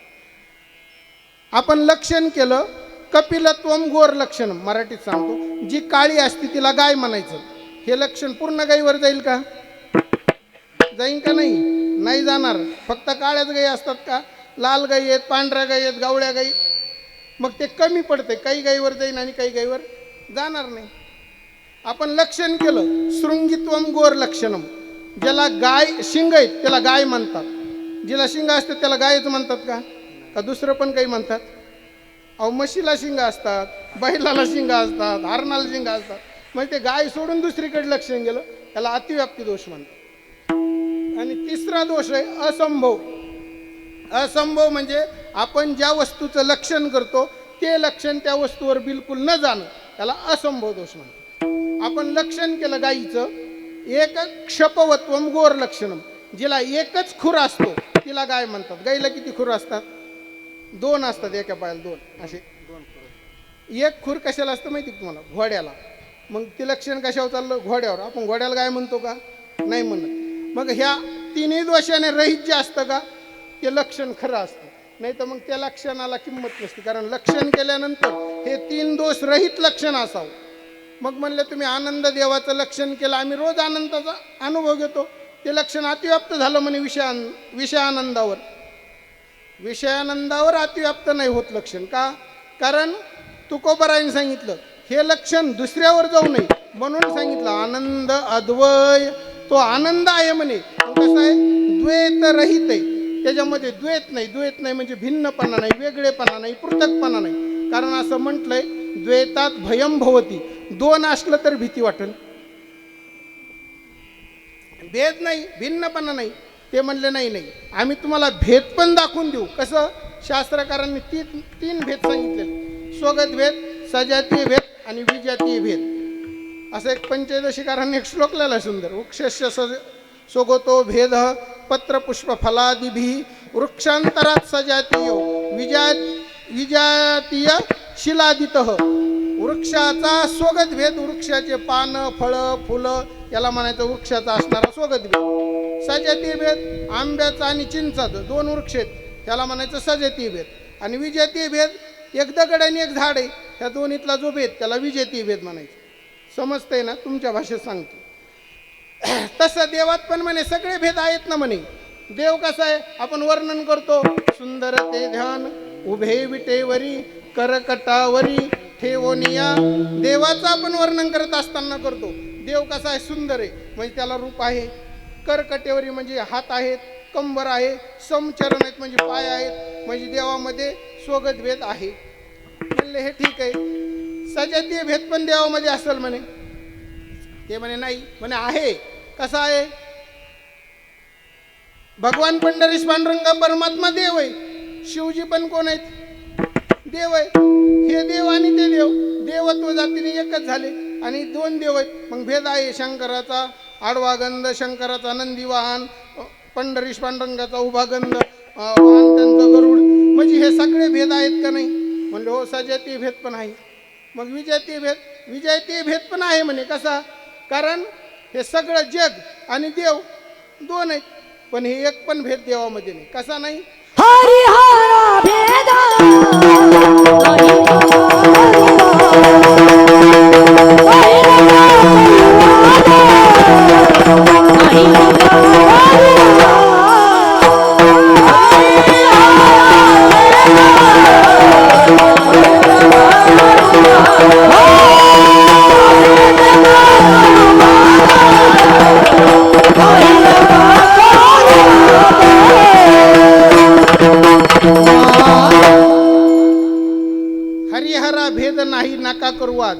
आपण लक्षण केलं, कपिलत्वम गोर लक्षण मराठीत सांगतो, जी काळी असते तिला गाय म्हणायचं. हे लक्षण पूर्ण गायीवर जाईल का? जाईन का? नाही, नाही जाणार. फक्त काळ्याच गायी असतात का? लाल गायी आहेत, पांढऱ्या गायी आहेत, गावळ्या गायी. मग ते कमी पडते, काही गायीवर जाईन आणि काही गायीवर जाणार नाही. आपण लक्षण केलं, शृंगित्वम गोर लक्षणम, ज्याला गाय शिंग आहेत त्याला गाय म्हणतात, जिला शिंग असतात त्याला गायच म्हणतात का दुसरं पण काही म्हणतात? अहो, म्हशीला शिंग असतात, बैलाला शिंग असतात, हरणाला शिंग असतात. मग ते गाय सोडून दुसरीकडे लक्षण गेलं, त्याला अतिव्याप्ती दोष म्हणतात. आणि तिसरा दोष आहे असंभव. असंभव म्हणजे आपण ज्या वस्तूचं लक्षण करतो ते लक्षण त्या वस्तूवर बिलकुल न जाणं, त्याला असंभव दोष म्हणतात. आपण लक्षण केलं गायीचं, एक क्षपवत्वम गोर लक्षणम, जिला एकच खुर असतो तिला गाय म्हणतात. गाईला किती खुर असतात? 2 असतात, एका पायाला 2 असे 2 खुर. एक खुर कशाला असतं माहिती तुम्हाला? घोड्याला. मग ते लक्षण कशावर चाललं? घोड्यावर. आपण घोड्याला गाय म्हणतो का? नाही म्हणत. मग ह्या 3 दोषाने रहित जे असतं का ते लक्षण खरं असतं, नाही तर मग त्या लक्षणाला किंमत नसते. कारण लक्षण केल्यानंतर हे 3 दोष रहित लक्षण असावं. मग म्हणले तुम्ही आनंद देवाचं लक्षण केलं, आम्ही रोज आनंदाचा अनुभव घेतो, ते लक्षण अतिव्याप्त झालं म्हणे विषयानंदावर. विषयानंदावर अतिव्याप्त नाही होत लक्षण. का? कारण तुकोबरायने सांगितलं हे लक्षण दुसऱ्यावर जाऊ नये म्हणून सांगितलं. आनंद अद्वय तो आनंद आहे म्हणे. कसं आहे? द्वैत रहित आहे, त्याच्यामध्ये द्वैत नाही म्हणजे भिन्नपणा नाही, वेगळेपणा नाही, पृथकपणा नाही. कारण असं म्हटलंय, द्वैतात भयम भवती, 2 असलं तर भीती वाटेल. भेद नाही, भिन्नपणा नाही. ते म्हणले नाही, आम्ही तुम्हाला भेद पण दाखवून देऊ. कसं? शास्त्रकारांनी 3 भेद सांगितले: स्वगत भेद, सजातीय भेद आणि विजातीय भेद. असं एक पंचदशीकारांनी एक श्लोक लिहिला सुंदर. वृक्षस्य स्वगतो भेद पत्रपुष्प फलादिभी वृक्षांतरात सजातीय विजातीय शिलादितः. वृक्षाचा स्वगत भेद, वृक्षाचे पानं, फळं, फुलं याला म्हणायचं वृक्षाचा असणारा स्वगत भेद. सजातीय भेद, आंब्याचा आणि चिंचाचं 2 वृक्ष आहेत, त्याला म्हणायचं सजातीय भेद. आणि विजातीय भेद, एक दगड आणि एक झाड आहे, ह्या दोन्हीतला जो भेद त्याला विजातीय भेद म्हणायचं. समजतंय ना? तुमच्या भाषेत सांगतो. तसं देवात पण म्हणे सगळे भेद आहेत ना म्हणे. देव कसा आहे आपण वर्णन करतो, सुंदर ते ध्यान उभे विटेवरी करकटावरी ठेवोनिया. देवाचं आपण वर्णन करत असताना करतो. देव कसा आहे? सुंदर आहे म्हणजे त्याला रूप आहे. करकटेवरी म्हणजे हात आहेत, कंबर आहे, समचरण आहेत म्हणजे पाय आहेत, म्हणजे देवामध्ये स्वगत भेद आहे. म्हणले हे ठीक आहे. सजातीय भेद पण देवामध्ये असेल म्हणे. ते म्हणे नाही, म्हणे आहे. कसा आहे? भगवान पंढरीश पांडुरंग परमात्मा देव आहे, शिवजी पण कोण आहेत? देव आहे. हे देव आणि ते देव देवत्व जातीने एकच झाले आणि 2 देव आहेत. मग भेद आहे. शंकराचा आडवा गंध, शंकराचा नंदी वाहन, पंढरीश पांडुरंगाचा उभा गंध वाहन त्यांचं गरुड, म्हणजे हे सगळे भेद आहेत का नाही? म्हणले हो, सजती भेद पण आहे. मग विजयती भेद पण आहे म्हणे. कसा? कारण हे सगळं जग आणि देव दोन आहेत, पण हे एक पण भेद देवामध्ये नाही. कसा नाही? हरिहरा भेदा हरिहरा भेद नाही नका करू वाद.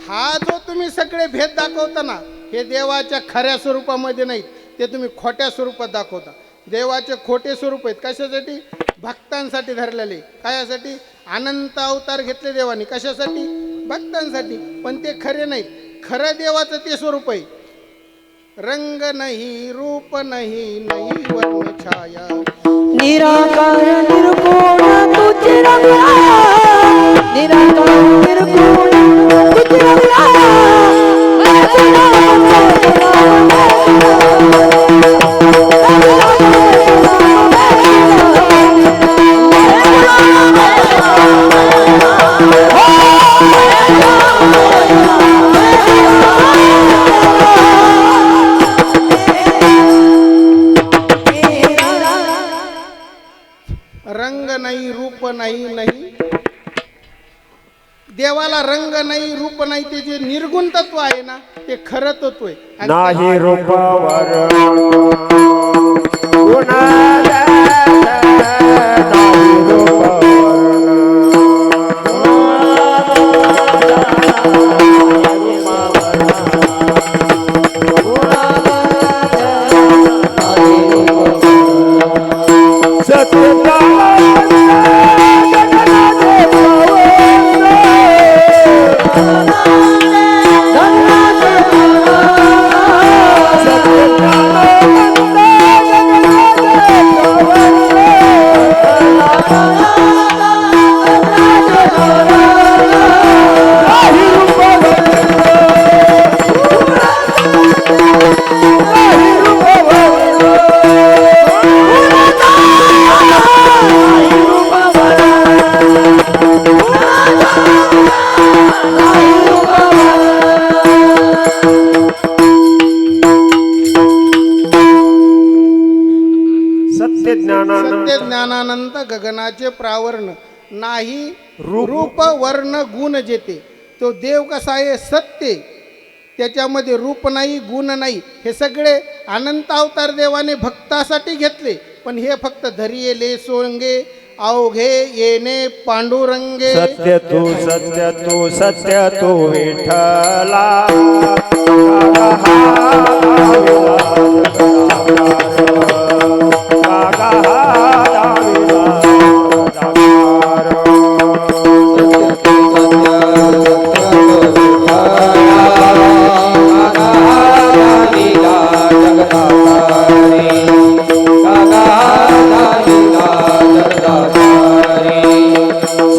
हा जो तुम्ही सगळे भेद दाखवता ना, हे देवाच्या खऱ्या स्वरूपामध्ये नाहीत, ते तुम्ही खोट्या स्वरूपात दाखवता. देवाचे खोटे स्वरूप आहेत. कशासाठी? भक्तांसाठी धरलेले. कायासाठी? अनंत अवतार घेतले देवाने. कशासाठी? भक्तांसाठी. पण ते खरे नाहीत. खरं देवाचं ते स्वरूप आहे. रंग नाही, रूप नाही, नाही वर्ण छाया, निराकार निर्गुण तुझे रंगला, निराकार निर्गुण तुझे रंगला. रंग नाही, रूप नाही, नाही. देवाला रंग नाही, रूप नाही. ते जे निर्गुण तत्व आहे ना, ते खरं तत्व आहे. आणि नाही रूपावर गुणाला नाही रूपावर सत्य ज्ञानानंत गगनाचे प्रावरण नाही, रूप वर्ण गुण जेते. तो देव कसा आहे? सत्य. त्याच्यामध्ये रूप नाही, गुण नाही. हे सगळे अनंत अवतार देवाने भक्तासाठी घेतले, पण हे फक्त धरी येले सोंगे अवघे येणे पांडुरंगे. सत्य तू सत्य तू सत्य तू विठ्ठला.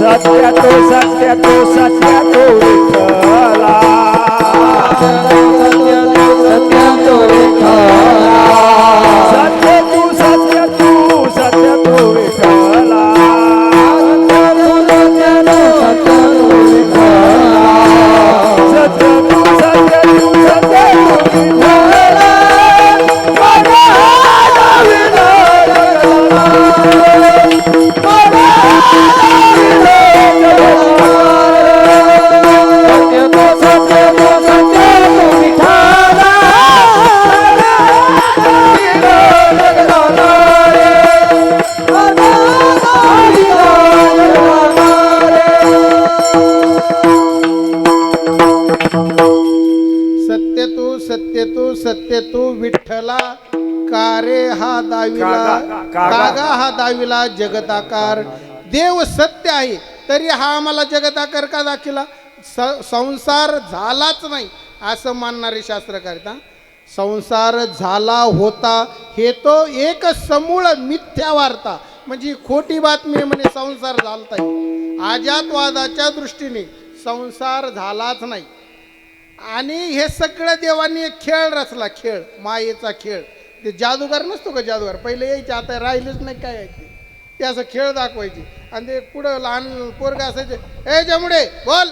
सत्य तो सत्य तो सत्य तो विठ्ठला. सत्य तू सत्य तू सत्य तू विठ्ठला. सत्य तू सत्य तू सत्य तू विठ्ठला. सत्य तू विठ्ठला. कारे हा दाविला, कागा हा दाविला जगताकार. देव सत्य आहे, तरी हा आम्हाला जगताकार का दाखिला? संसार झालाच नाही असं मानणारे शास्त्रकार. संसार झाला होता हे तो एक समूळ मिथ्या वार्ता, म्हणजे खोटी बातमी आहे म्हणे संसार झालताय. अजातवादाच्या दृष्टीने संसार झालाच नाही. आणि हे सगळं देवांनी एक खेळ रचला, खेळ मायेचा खेळ. ते जादूगार नसतो का, जादूगार पहिले यायचे, आता राहिलेच नाही काय यायचे, ते असं खेळ दाखवायचे. आणि ते पुढं लहान पोरगा असायचे, ए जमुडे बोल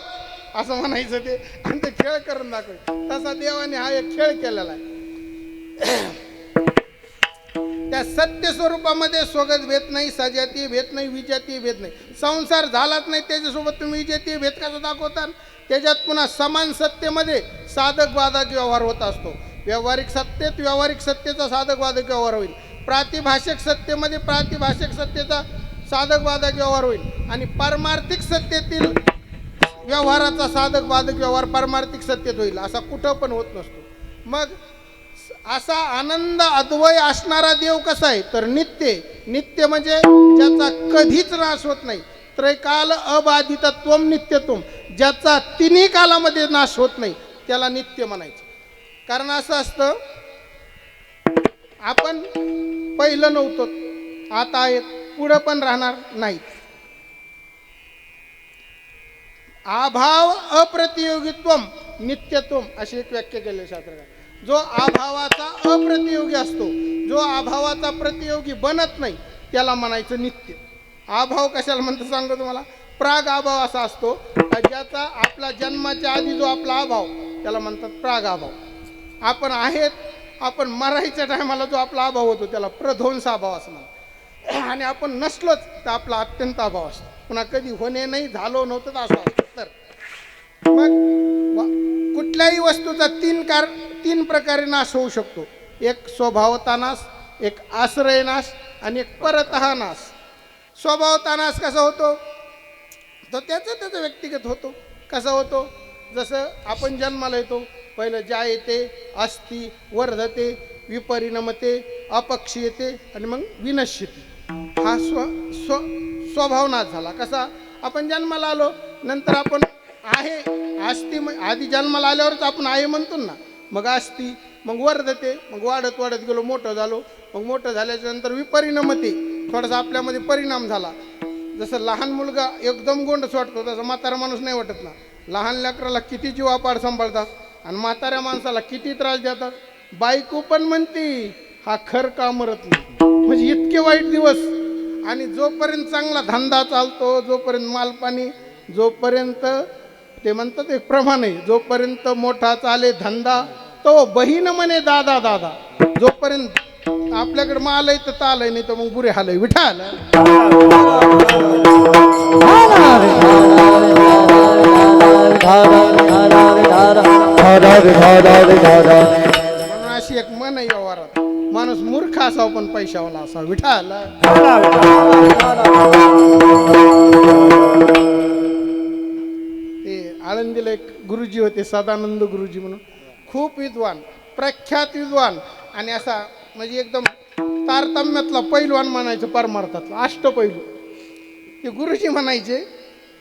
असं म्हणायचं ते, आणि ते खेळ करून दाखवायचे. तसा देवाने हा एक खेळ केलेला आहे. त्या सत्य स्वरूपामध्ये स्वगत भेद नाही, सजातीय भेद नाही, विजातीय भेद नाही. संसार झालाच नाही, त्याच्यासोबत तुम्ही विजातीय भेद कसा दाखवता? त्याच्यात पुन्हा समान सत्तेमध्ये साधक बाधक व्यवहार होत असतो. व्यावहारिक सत्तेत व्यावहारिक सत्तेचा साधक बाधक व्यवहार होईल. प्रातिभाषिक सत्तेमध्ये प्रातिभाषिक सत्तेचा साधक बाधक व्यवहार होईल. आणि पारमार्थिक सत्तेतील व्यवहाराचा साधक बाधक व्यवहार पारमार्थिक सत्तेत होईल. असा कुठं पण होत नसतो. मग असा आनंद अद्वय असणारा देव कसा आहे तर नित्य. नित्य म्हणजे ज्याचा कधीच नाश होत नाही. त्रैकाल अबाधितत्वम नित्यत्वम, ज्याचा तिन्ही कालामध्ये नाश होत नाही त्याला नित्य म्हणायचं. कारण असं असतं, आपण पहिलं नव्हतो, आता आहेत, पुढं पण राहणार नाहीत. अभाव अप्रतियोगित्वम नित्यत्वम अशी एक व्याख्या केली शास्त्रकार. जो अभावाचा अप्रतियोगी असतो, जो अभावाचा प्रतियोगी बनत नाही त्याला म्हणायचं नित्य. अभाव कशाला म्हणतो सांगतो तुम्हाला. प्राग अभाव असा असतो ज्याचा आपला जन्माच्या आधी जो आपला अभाव त्याला म्हणतात प्राग अभाव. आपण आहेत, आपण मरायच्या टायमाला जो आपला अभाव होतो त्याला प्रध्वंस अभाव असं म्हणतात. आणि आपण नसलोच तर आपला अत्यंत अभाव असतो. पुन्हा कधी होणे नाही, झालो नव्हतं तर असं असतं. तर मग कुठल्याही वस्तूचा तीन प्रकारे नाश होऊ शकतो. एक स्वभावता नाश, एक आश्रय नाश आणि एक परतः नाश. स्वभावता नाश कसा होतो तर त्याचा व्यक्तिगत होतो. कसा होतो, जसं आपण जन्माला येतो, पहिलं ज्या येते, अस्ति, वर्धते, विपरिणमते, अपक्षीयते आणि मग विनश्यते. हा स्वभाव नाश झाला. कसा, आपण जन्माला आलो, नंतर आपण आहे अस्ति, आधी जन्माला आल्यावरच आपण आहे म्हणतो ना. मग अस्ति, मग वर्धते, मग वाढत वाढत गेलो, मोठं झालो. मग मोठं झाल्याच्या नंतर विपरिणमते, थोडासा आपल्यामध्ये परिणाम झाला. जसं लहान मुलगा एकदम गोंडस वाटतो तसं म्हातारा माणूस नाही वाटत ना. लहान लेकराला किती जीवापाड सांभाळतात आणि म्हाताऱ्या माणसाला किती त्रास देतात. बायको पण म्हणते हा खर का मरत नाही, म्हणजे इतके वाईट दिवस. आणि जोपर्यंत चांगला धंदा चालतो, जोपर्यंत मालपाणी, जोपर्यंत ते म्हणतात एक प्रमाण आहे, जोपर्यंत मोठा चाले धंदा तो बहीण म्हणे दादा दादा. जोपर्यंत आपल्याकडे माल आहे तर ताल आहे, नाही तर मग बुरे हाल आहे. विठाल म्हणून अशी एक मन आहे व्यवहारात. माणूस मूर्ख असावा पण पैशावाला असावा. विठाल ते आळंदीला एक गुरुजी होते, सदानंद गुरुजी म्हणून, खूप विद्वान, प्रख्यात विद्वान. आणि असा म्हणजे एकदम तारतम्यातला पैलवान म्हणायचं, परमार्थातला अष्टपैलू. ते गुरुजी म्हणायचे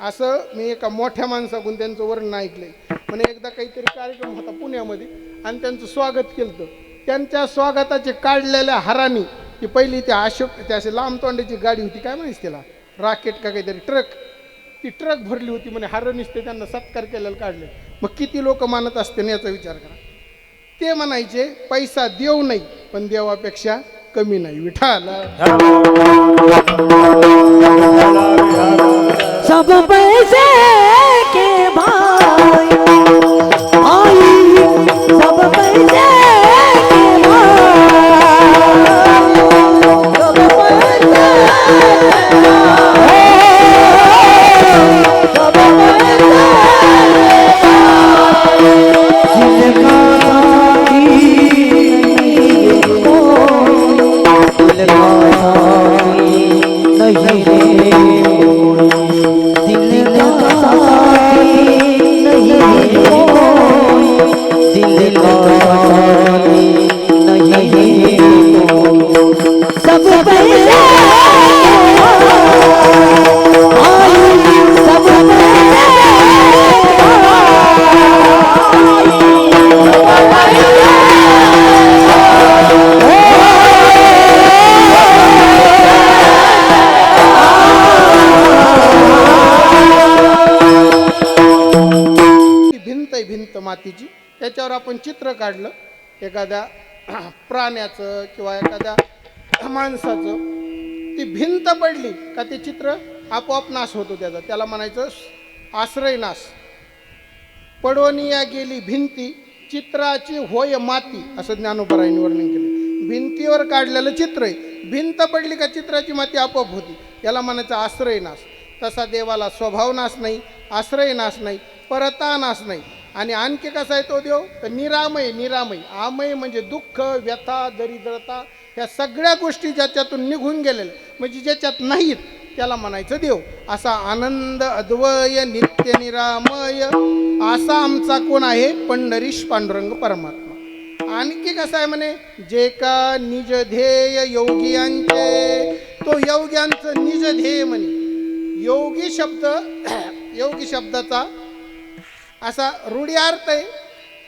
असं, मी एका मोठ्या माणसाकडून त्यांचं वर्णन ऐकलंय. म्हणे एकदा काहीतरी कार्यक्रम होता पुण्यामध्ये आणि त्यांचं स्वागत केलं. त्यांच्या स्वागताचे काढलेल्या हारानी ती पहिली त्या अशोक, त्या अशी लांब तोंडाची गाडी होती, काय म्हणायची त्याला, राकेट का काहीतरी, ट्रक, ती ट्रक भरली होती म्हणे. हार निसते त्यांना सत्कार केलेलं काढले. मग किती लोक मानत असते ना याचा विचार करा. ते म्हणायचे पैसा देव नाही पण देवापेक्षा कमी नाही. विठाला सब पैसे के भाई आई, सब पैसे के भाई, सब पैसे, सब पैसे जिनका साथी नहीं रे, दिल का आपण चित्र काढलं एखाद्या प्राण्याचं किंवा एखाद्या माणसाचं, ती भिंत पडली का ते चित्र आपोआप नाश होतो त्याचा. त्याला म्हणायचं आश्रय नाश. पडवनिया गेली भिंती चित्राची होय माती, असं ज्ञानोबरायांनी वर्णन केलं. भिंतीवर काढलेलं चित्र आहे, भिंत पडली का चित्राची माती आपोआप होती, याला म्हणायचं आश्रय नाश. तसा देवाला स्वभाव नाश नाही, आश्रय नाश नाही, परता नाश नाही. आणि आणखी कसा आहे तो देव, तर निरामय. निरामय आमय म्हणजे दुःख, व्यथा, दरिद्रता, ह्या सगळ्या गोष्टी ज्याच्यातून निघून गेलेल्या, म्हणजे ज्याच्यात नाहीत, त्याला म्हणायचं देव. असा आनंद अद्वय नित्य निरामय असा आमचा कोण आहे, पंढरीश पांडुरंग परमात्मा. आणखी कसं आहे म्हणे, जे का निज ध्येय योगियांचे, तो योग्यांचं निज ध्येय म्हणे. योगी शब्द, योगी शब्दाचा असा रूढी अर्थ आहे,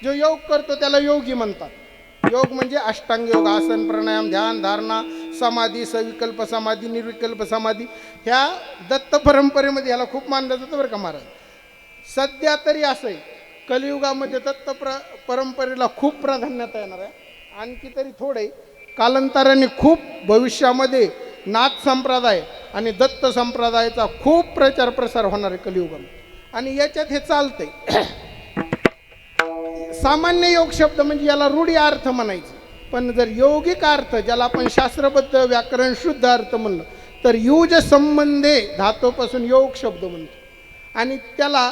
जो योग करतो त्याला योगी म्हणतात. योग म्हणजे अष्टांग योग, आसन, प्राणायाम, ध्यान, धारणा, समाधी, सविकल्प समाधी, निर्विकल्प समाधी. ह्या दत्त परंपरेमध्ये ह्याला खूप मानलं जातं बरं का महाराज. सध्या तरी असं आहे, कलियुगामध्ये दत्त परंपरेला खूप प्राधान्यता येणार आहे. आणखी तरी थोडे कालांतराने खूप भविष्यामध्ये नाथ संप्रदाय आणि दत्त संप्रदायाचा खूप प्रचार प्रसार होणार आहे कलियुगामध्ये. आणि याच्यात हे चालतंय. सामान्य योग शब्द म्हणजे याला रूढी अर्थ म्हणायचं, पण जर यौगिक अर्थ, ज्याला आपण शास्त्रबद्ध व्याकरण शुद्ध अर्थ म्हणलं, तर युज संबंधे धातूपासून योग शब्द म्हणतो. आणि त्याला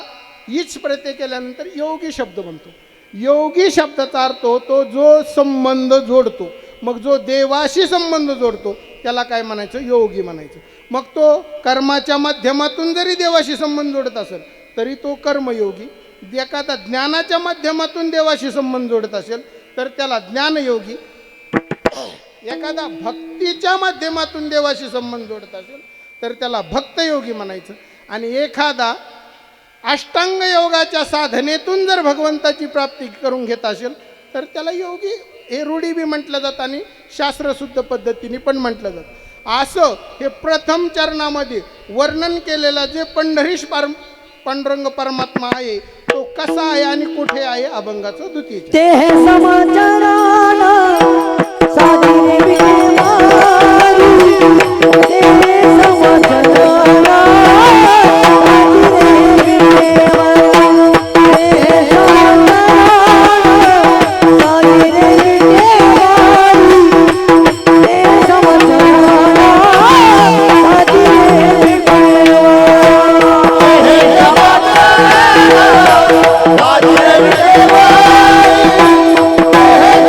ईच प्रत्यय केल्यानंतर योगी शब्द म्हणतो. योगी शब्दाचा अर्थ होतो जो संबंध जोडतो. मग जो देवाशी संबंध जोडतो त्याला काय म्हणायचं, योगी म्हणायचं. मग तो कर्माच्या माध्यमातून जरी देवाशी संबंध जोडत असेल तरी तो कर्मयोगी. एखादा ज्ञानाच्या माध्यमातून देवाशी संबंध जोडत असेल तर त्याला ज्ञानयोगी. एखादा भक्तीच्या माध्यमातून देवाशी संबंध जोडत असेल तर त्याला भक्तयोगी म्हणायचं. आणि एखादा अष्टांग योगाच्या साधनेतून जर भगवंताची प्राप्ती करून घेत असेल तर त्याला योगी. हे रूढी बी म्हटलं जातं आणि शास्त्रशुद्ध पद्धतीने पण म्हटलं जातं. असं हे प्रथम चरणामध्ये वर्णन केलेलं जे पंढरीश पांडुरंग परमात्मा आहे तो कसा आहे आणि कुठे आहे, अभंगाचं द्वितीय. ते हे समाचाराला साधिरे विकेवारी, ते हे समाचाराला साधिरे विकेवारी, ते हे समाचाराला साधिरे विकेवारी, ते समाचाराला साधिरे विकेवारी. हे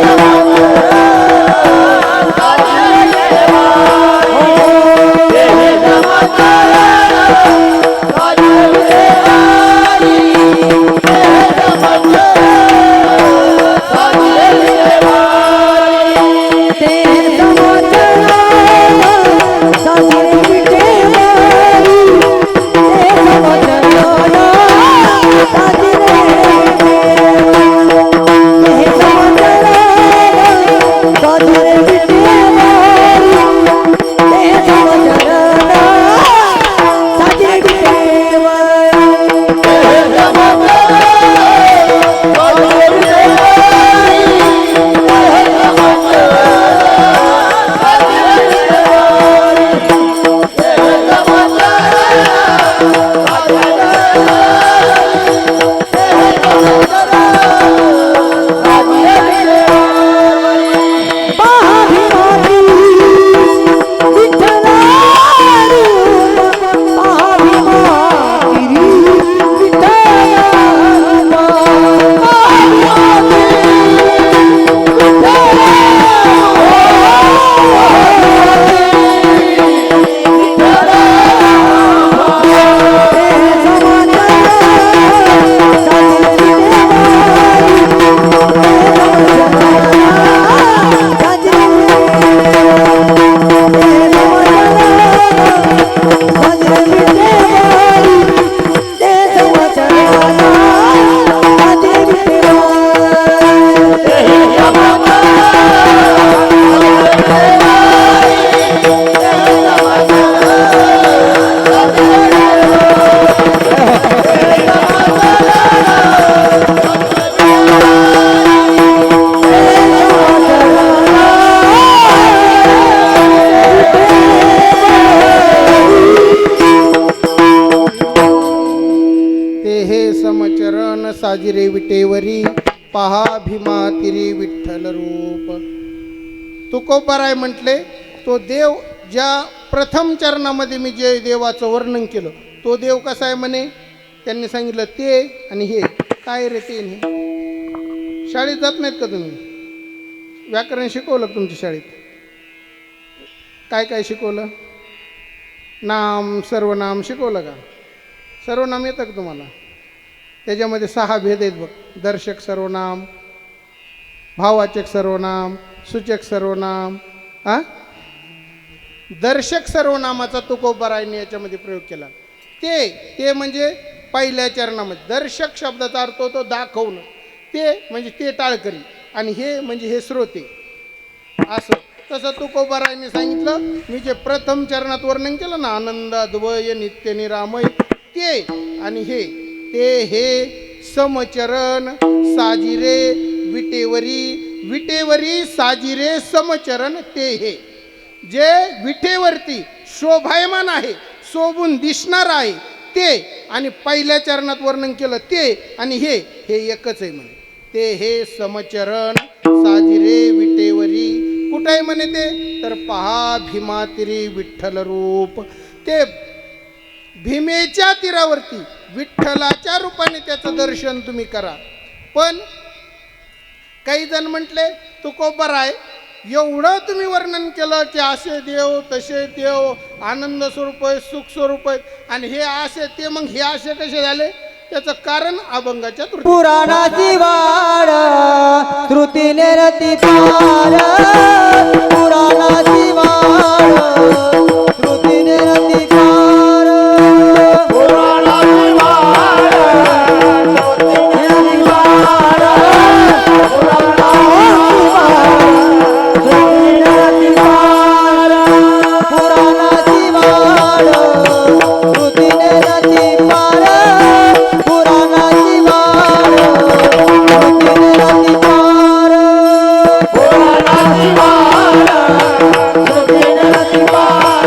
साजिरे विटेवरी पहा भीमा तिरी विठ्ठल रूप. तुकोबाराय म्हटले तो देव ज्या प्रथम चरणामध्ये मी जे देवाचं वर्णन केलं तो देव कसा आहे म्हणे. त्यांनी सांगितलं ते आणि हे काय रे ते आणि हे. शाळेत जात नाहीत का तुम्ही. व्याकरण शिकवलं का तुमच्या शाळेत. काय काय शिकवलं. नाम सर्वनाम शिकवलं का. सर्वनाम येतं का तुम्हाला. त्याच्यामध्ये 6 भेद आहेत बघ. दर्शक सर्वनाम, भाववाचक सर्वनाम, सूचक सर्वनाम. दर्शक सर्वनामाचा तुकोबारायने याच्यामध्ये प्रयोग केला. ते म्हणजे पहिल्या चरणामध्ये. दर्शक शब्दाचा अर्थ होतो दाखवणं. ते म्हणजे ते टाळकरी आणि हे म्हणजे हे श्रोते. असं तसं तुकोबारायने सांगितलं. मी जे प्रथम चरणात वर्णन केलं ना आनंद अद्वय नित्य निरामय ते आणि हे ते हे समचरण साजिरे विटेवरी साजिरे समचरण ते हे जे विटेवरती शोभायमान आहे शोभून दिसणार आहे ते आणि पहिल्या चरणात वर्णन केलं ते आणि हे एकच आहे म्हणे. ते हे समचरण साजिरे विटेवरी कुठं आहे म्हणे ते तर पहा भीमा तिरी विठ्ठल रूप. ते भीमेच्या तीरावरती विठ्ठलाच्या रूपाने त्याचं दर्शन तुम्ही करा. पण काही जण म्हटले तुकोबाराय एवढं तुम्ही वर्णन केलं की असे देव तसे देव आनंद स्वरूप आहे सुख स्वरूप आहेत आणि हे असे ते मग हे असे कसे झाले. त्याचं कारण अभंगाच्या पुराणाची वाड श्रुतीने रती पार. पुराणाची वाड श्रुतीने रती पार. पुराणाची वाड श्रुतीने पार. पुराणाची वाड पुराणाची वाड श्रुतीने रती पार. पुराणाची वाड श्रुतीने रती पार. पुराणाची वाड श्रुतीने रती पार.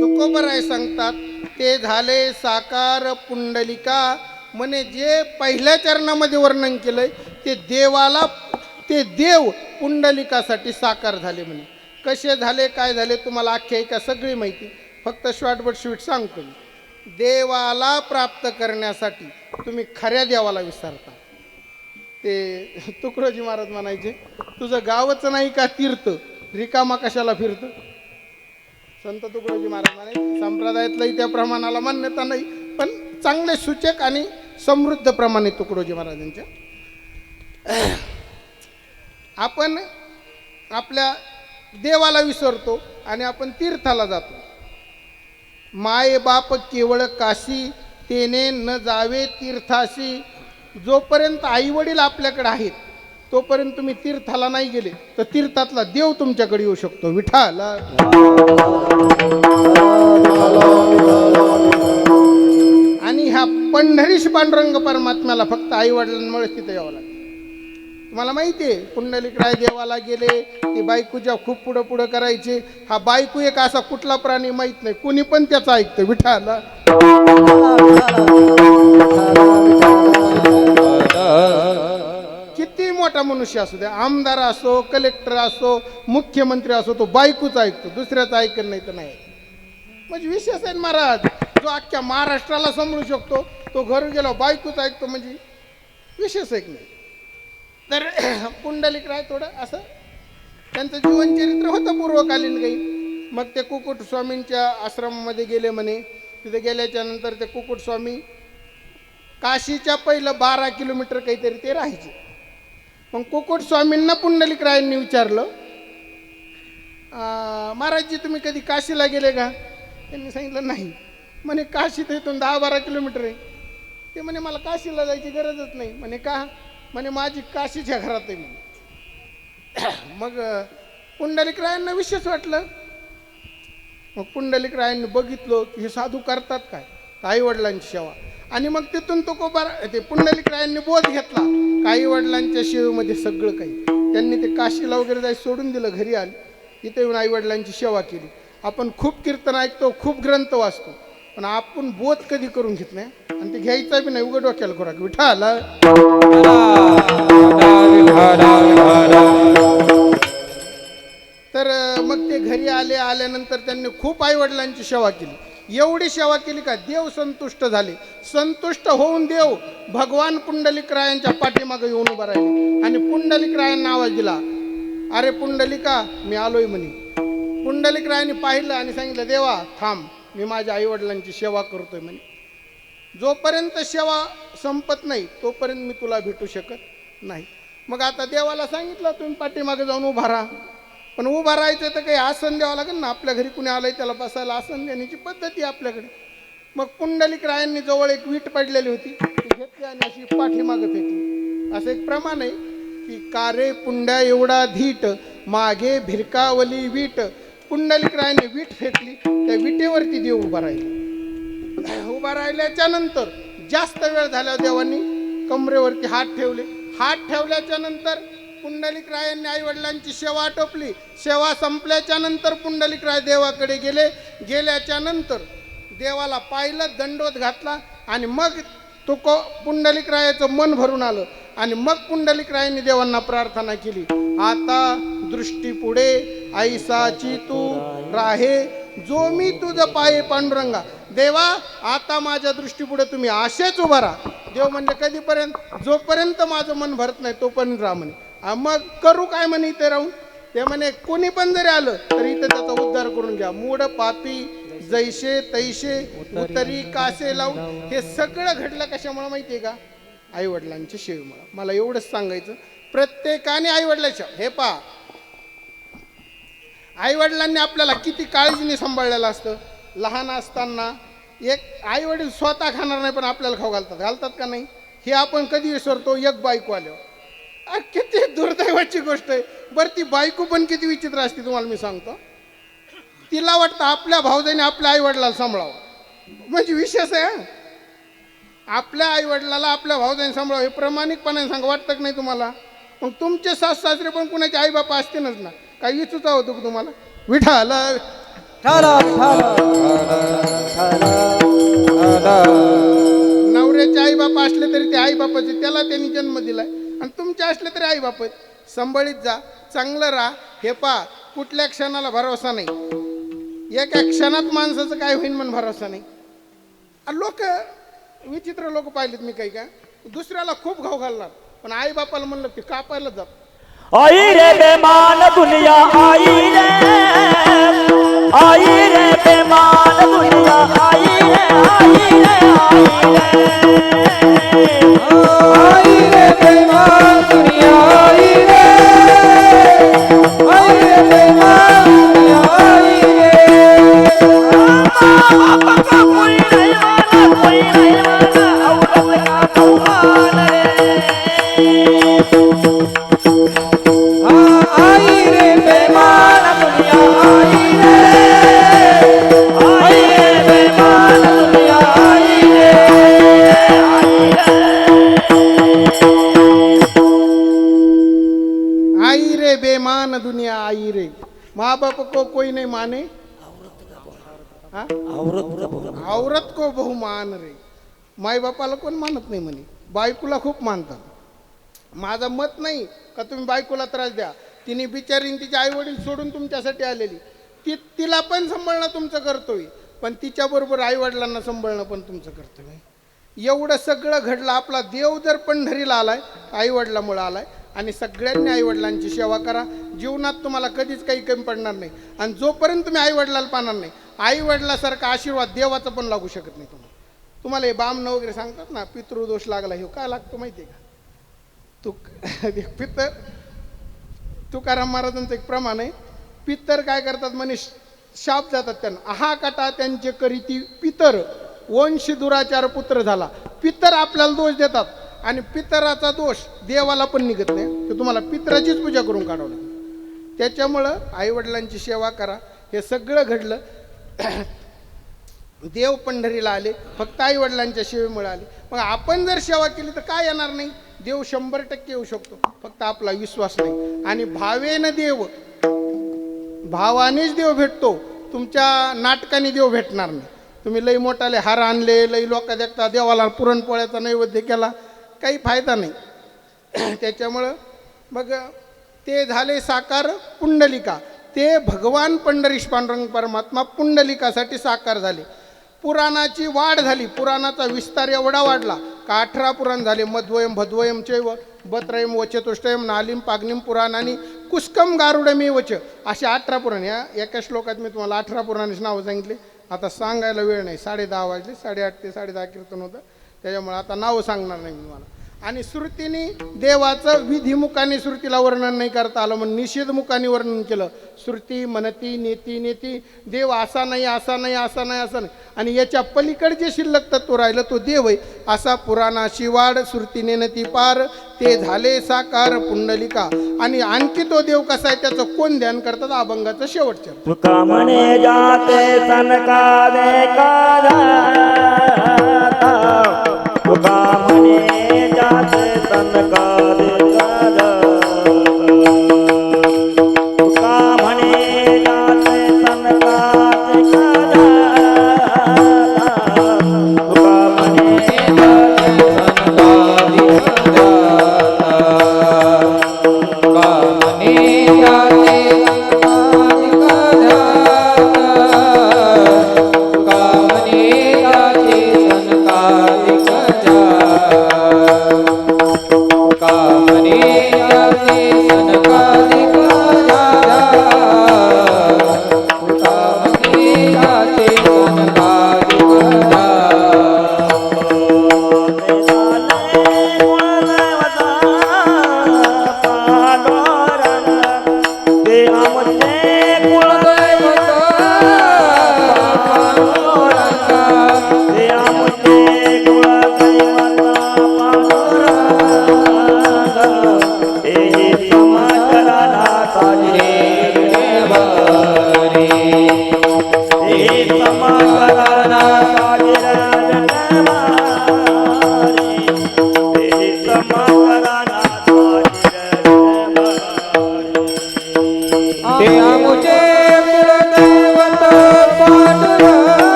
तुकोबाराय सांगतात ते झाले साकार पुंडलिका म्हणे जे पहिल्या चरणामध्ये वर्णन केलंय ते देव पुंडलिकासाठी साकार झाले म्हणे. कसे झाले काय झाले तुम्हाला आख्यायिका सगळी माहिती. फक्त शॉर्ट बट स्वीट सांगतो मी. देवाला प्राप्त करण्यासाठी तुम्ही खऱ्या देवाला विसरता. ते तुकडोजी महाराज म्हणायचे तुझं गावच नाही का तीर्थ रिकामा कशाला फिरतं. संत तुकडोजी महाराज म्हणायचे संप्रदायातलंही त्या प्रमाणाला मान्यता नाही पण चांगले सूचक आणि समृद्ध प्रमाणे तुकडोजी महाराजांच्या. आपण आपल्या देवाला विसरतो आणि आपण तीर्थाला जातो. माय बाप केवळ काशी तेने न जावे तीर्थाशी. जोपर्यंत आई वडील आपल्याकडे आहेत तोपर्यंत तुम्ही तीर्थाला नाही गेले तर तीर्थातला देव तुमच्याकडे येऊ शकतो. विठ्ठल आणि ह्या पंढरीश पांडुरंग परमात्म्याला फक्त आई वडिलांमुळेच तिथे यावं लागतं. तुम्हाला माहिती आहे पुंडलिकराय देवाला गेले ती बायकोच्या खूप पुढं करायचे. हा बायको एक असा कुठला प्राणी माहित नाही कुणी पण त्याचं ऐकतं. विठ्ठल किती मोठा मनुष्य असू द्या आमदार असो कलेक्टर असो मुख्यमंत्री असो तो बायकोच ऐकतो दुसऱ्याचं ऐकत नाही तर नाही. म्हणजे विशेष आहे महाराज जो अख्ख्या महाराष्ट्राला समजू शकतो तो घर गेला बायकोच ऐकतो म्हणजे विशेष आहे की नाही. तर पुंडलिकराय थोडं असं त्यांचं जीवनचरित्र होतं पूर्वकालीन काही मग ते कुकुट स्वामींच्या आश्रमामध्ये गेले म्हणे. तिथे गेल्याच्या नंतर ते कुकुट स्वामी काशीच्या पहिलं 12 किलोमीटर काहीतरी ते राहायचे. मग कुकुट स्वामींना पुंडलिकरायांनी विचारलं, महाराजजी तुम्ही कधी काशीला गेले का? त्यांनी सांगितलं नाही. म्हणे काशी तर इथून 10-12 किलोमीटर आहे. ते म्हणे मला काशीला जायची गरजच नाही. म्हणे का? म्हणे माझी काशीच्या घरात आहे म्हणे. मग पुंडलिकरायांना विशेष वाटलं. मग पुंडलिकरायांनी बघितलं की हे साधू करतात काय, आई वडिलांची सेवा. आणि मग तिथून ते पुंडलिकरायांनी बोध घेतला. आई वडिलांच्या सेवेमध्ये सगळं काही त्यांनी ते काशीला वगैरे जायचं सोडून दिलं, घरी आले, इथे येऊन आई वडिलांची सेवा केली. आपण खूप कीर्तन ऐकतो, खूप ग्रंथ वाचतो, पण आपण बोध कधी करून घेत नाही. आणि ते घ्यायचा बी नाही, उघड डोक्याला खोराक विठाला. तर मग ते घरी आल्यानंतर त्यांनी खूप आई वडिलांची सेवा केली. एवढी सेवा केली का देव संतुष्ट झाले. संतुष्ट होऊन देव भगवान पुंडलिकरायांच्या पाठीमागे येऊन उभा राहिले आणि पुंडलिकरायांना आवाज दिला, अरे पुंडलिका मी आलोय म्हणे. पुंडलिकरायांनी पाहिलं आणि सांगितलं, देवा थांब, मी माझ्या आई वडिलांची सेवा करतोय म्हणे. जोपर्यंत सेवा संपत नाही तोपर्यंत मी तुला भेटू शकत नाही. मग आता देवाला सांगितलं तुम्ही पाठीमागे जाऊन उभा राहा. पण उभा राहायचं तर काही आसन द्यावं लागेल ना. आपल्या घरी कुणी आलंय त्याला बसायला आसन देण्याची पद्धती आपल्याकडे. मग पुंडलिकरायांनी जवळ एक वीट पडलेली होती, ती घेतली आणि अशी पाठीमागे फेकली. असं एक प्रमाण आहे की कारे पुंड्या एवढा धीट, मागे भिरकावली वीट. पुंडलिकरायांनी वीट फेकली, त्या विटेवरती देव उभा राहिले. उभा राहिल्याच्या नंतर जास्त वेळ झाल्यावर देवांनी कमरेवरती हात ठेवले. हात ठेवल्याच्या नंतर पुंडलिकरायांनी आई वडिलांची सेवा आटोपली. सेवा संपल्याच्या नंतर पुंडलिकराय देवाकडे गेले. गेल्याच्या नंतर देवाला पाहिलं, दंडवत घातला आणि मग पुंडलिकरायाचं मन भरून आलं. आणि मग पुंडलिकरायांनी देवांना प्रार्थना केली, आता दृष्टी पुढे ऐसाची तू राहे, जो मी तुझं पाये पांडुरंगा. देवा आता माझ्या दृष्टीपुढे तुम्ही असेच उभा राहा. देव म्हणले कधीपर्यंत? जोपर्यंत माझं मन भरत नाही तोपर्यंत राहा म्हणे. मग करू काय म्हणे इथे राहून? ते म्हणे कोणी पण जरी आलं तरी इथे त्याचा उद्धार करून घ्या. मूड पापी जैसे तैसे उतरी कासे लावून. हे सगळं घडलं कशामुळे माहिती आहे का? आई वडिलांच्या सेवेमुळे. मला एवढंच सांगायचं, प्रत्येकाने आई वडिलांच्या, हे पहा आई वडिलांनी आपल्याला किती काळजीने सांभाळलेलं असतं. लहान असताना एक आई वडील स्वतः खाणार नाही पण आपल्याला खाऊ घालतात का नाही? हे आपण कधी विसरतो? एक बायको आल्यावर. किती दुर्दैवाची गोष्ट आहे. बरं ती बायको पण किती विचित्र असते तुम्हाला मी सांगतो. तिला वाटतं आपल्या भावजाईने आपल्या आई वडिलाला सांभाळावं, म्हणजे विशेष आहे. आपल्या आई वडिलाला आपल्या भावजाईने सांभाळावं हे प्रामाणिकपणाने सांगा, वाटतं की नाही तुम्हाला? मग तुमचे सास सासरे पण कुणाचे आई बापा असतीलच ना. काही विचुचा होतो का तुम्हाला? विठाला नवऱ्याचे आई बापा असले तरी ते आई बापाचे, त्याला त्यांनी जन्म दिलाय. आणि तुमचे असले तरी आई बाप आहेत. संभळीत जा, चांगलं राहा. हे पहा कुठल्या क्षणाला भरोसा नाही. एका क्षणात माणसाचं काय होईल म्हणून भरोसा नाही. लोक विचित्र लोक पाहिलेत मी काही का, दुसऱ्याला खूप घाव घालणार पण आई बापाला म्हणलं ते कापायला जात. आई रे बेमान दुनिया आई रे, आई रे बेमान दुनिया आई रे, आई रे, आई रे बेमान दुनिया आई रे, आई रे बेमान दुनिया आई रे. बाबा का कोई नहीं माना, कोई नहीं माना, औरत का भगवान रे. आई रे बेमान दुनिया आई रे, आई रे बेमान दुनिया आई रे. आई रे बेमान दुनिया आई रे. माँ बाप को कोई नहीं माने, हाँ? औरत को बहु मान रे. माई बापाला कोण मानत नाही म्हणे, बायकोला खूप मानतात. माझं मत नाही का तुम्ही बायकोला त्रास द्या. तिने बिचारीने तिचे आई वडील सोडून तुमच्यासाठी आलेली, तिला पण सांभाळणं तुमचं कर्तव्य, पण तिच्याबरोबर आई वडिलांना सांभाळणं पण तुमचं कर्तव्य आहे. एवढं सगळं घडलं. आपला देव जर पंढरीला आलाय, आईवडिलामुळं आलाय. आणि सगळ्यांनी आईवडिलांची सेवा करा. जीवनात तुम्हाला कधीच काही कमी पडणार नाही. आणि जोपर्यंत तुम्ही आईवडिलाला पाहणार नाही, आईवडिलासारखा आशीर्वाद देवाचा पण लागू शकत नाही तुम्हाला. तुम्हाला हे बामणं वगैरे सांगतात ना, पितृदोष लागला, हे काय लागतो माहिती आहे का? तुकाराम महाराजांचं एक प्रमाण आहे. पितर काय करतात म्हणे, शाप जातात त्यांना. हा कटा त्यांचे करीती पितर, वंश दुराचार पुत्र झाला. पितर आपल्याला दोष देतात आणि पितराचा दोष देवाला पण निघत नाही. तर तुम्हाला पितराचीच पूजा करून काढावं लागेल. त्याच्यामुळं आईवडिलांची सेवा करा. हे सगळं घडलं. देव पंढरीला आले फक्त आईवडिलांच्या सेवेमुळे आले. मग आपण जर सेवा केली तर काय येणार नाही? देव 100% येऊ शकतो, फक्त आपला विश्वास नाही. आणि भावेनं देव, भावानेच देव भेटतो. तुमच्या नाटकाने देव भेटणार नाही. तुम्ही लई मोठाले हार आणले, लई लोक देखता देवाला पुरणपोळ्याचा नैवेद्य केला, काही फायदा नाही. त्याच्यामुळं मग ते झाले साकार पुंडलिका. ते भगवान पंढरीश पांडुरंग परमात्मा पुंडलिकासाठी साकार झाले. पुराणाची वाढ झाली. पुराणाचा विस्तार एवढा वाढला का 18 पुराण झाले. मध्वयम भद्वयम चैव बत्रयम वचतुष्टयम नालिम पाग्निम पुराणानी कुस्कम गारुडमी वच, असे 18 पुराण. या एका श्लोकात मी तुम्हाला 18 पुराणाची नावं सांगितले. आता सांगायला वेळ नाही, 10:30 वाजले. 8:30 ते 10:30 कीर्तन होतं, त्याच्यामुळे आता नावं सांगणार नाही मी तुम्हाला. आणि श्रुतीने देवाचं विधिमुखाने श्रुतीला वर्णन नाही करता आलं, म्हणून निषेधमुखाने वर्णन केलं. श्रुती म्हणती नेती नेती देव असा नाही, असा नाही, असा नाही, असा नाही. आणि याच्या पलीकडे जे शिल्लक तत्व राहिलं तो देव आहे. असा पुराणाशी वाढ श्रुतीने नती पार, ते झाले साकार पुंडलिका. आणि आणखी तो देव कसा आहे त्याचं कोण ध्यान करतात? अभंगाचं शेवटचं. तुका म्हणे जाते सनका दे तुका म्हणे जाते सनका दे तुका म्हणे जाते सनका दे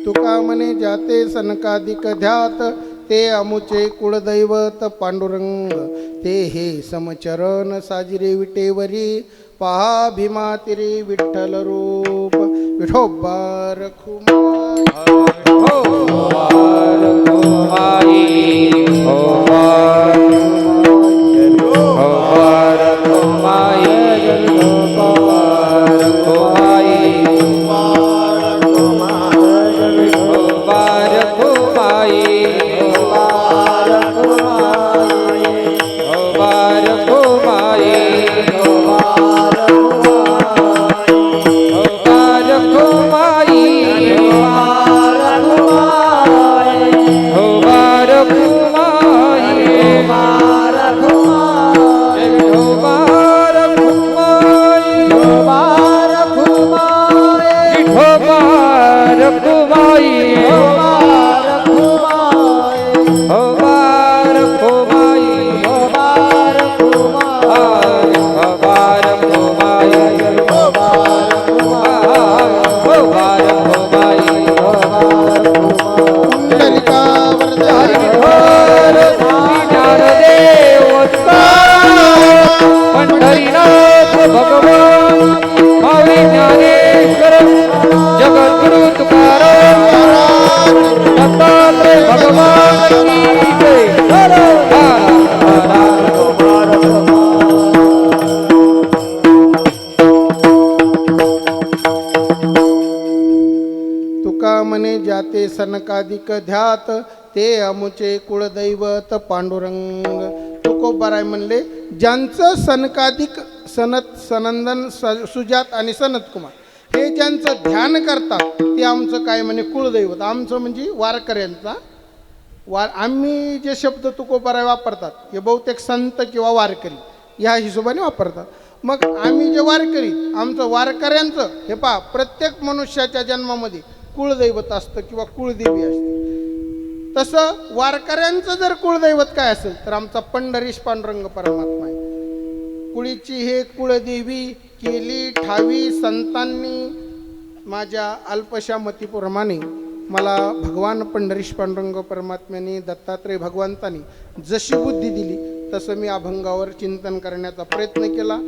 तुका म्हणे सनकादिक ध्यात, ते अमुचे कुळदैवत पांडुरंग. ते हे समचरण साजिरे विटेवरी, पहा भीमा तिरी विठ्ठल रूप. विठोबार हो म्हणे जाते सनकाधिक ध्यात ते अमुचे कुळदैवत पांडुरंग. तुकोबाराय म्हणले ज्यांचं सनकाधिक सनंदन सुजात आणि सनत कुमार हे ज्यांचं ध्यान करतात ते आमचं काय म्हणे कुळदैवत. आमचं म्हणजे वारकऱ्यांचा आम्ही जे शब्द तुकोबाराय वापरतात हे बहुतेक संत किंवा वारकरी ह्या हिशोबाने वापरतात. मग आम्ही जे वारकरी आमचं वारकऱ्यांचं हे पहा प्रत्येक मनुष्याच्या जन्मामध्ये कुळदैवत असतं किंवा कुळदेवी असते. तसं वारकऱ्यांचं जर कुळदैवत काय असेल तर आमचा पंढरीश पांडुरंग परमात्मा आहे. कुळीची हे कुळदेवी केली ठावी संतांनी. माझ्या अल्पशा मतीप्रमाणे मला भगवान पंढरीश पांडुरंग परमात्म्याने दत्तात्रय भगवंतानी जशी बुद्धी दिली तसं मी अभंगावर चिंतन करण्याचा प्रयत्न केला.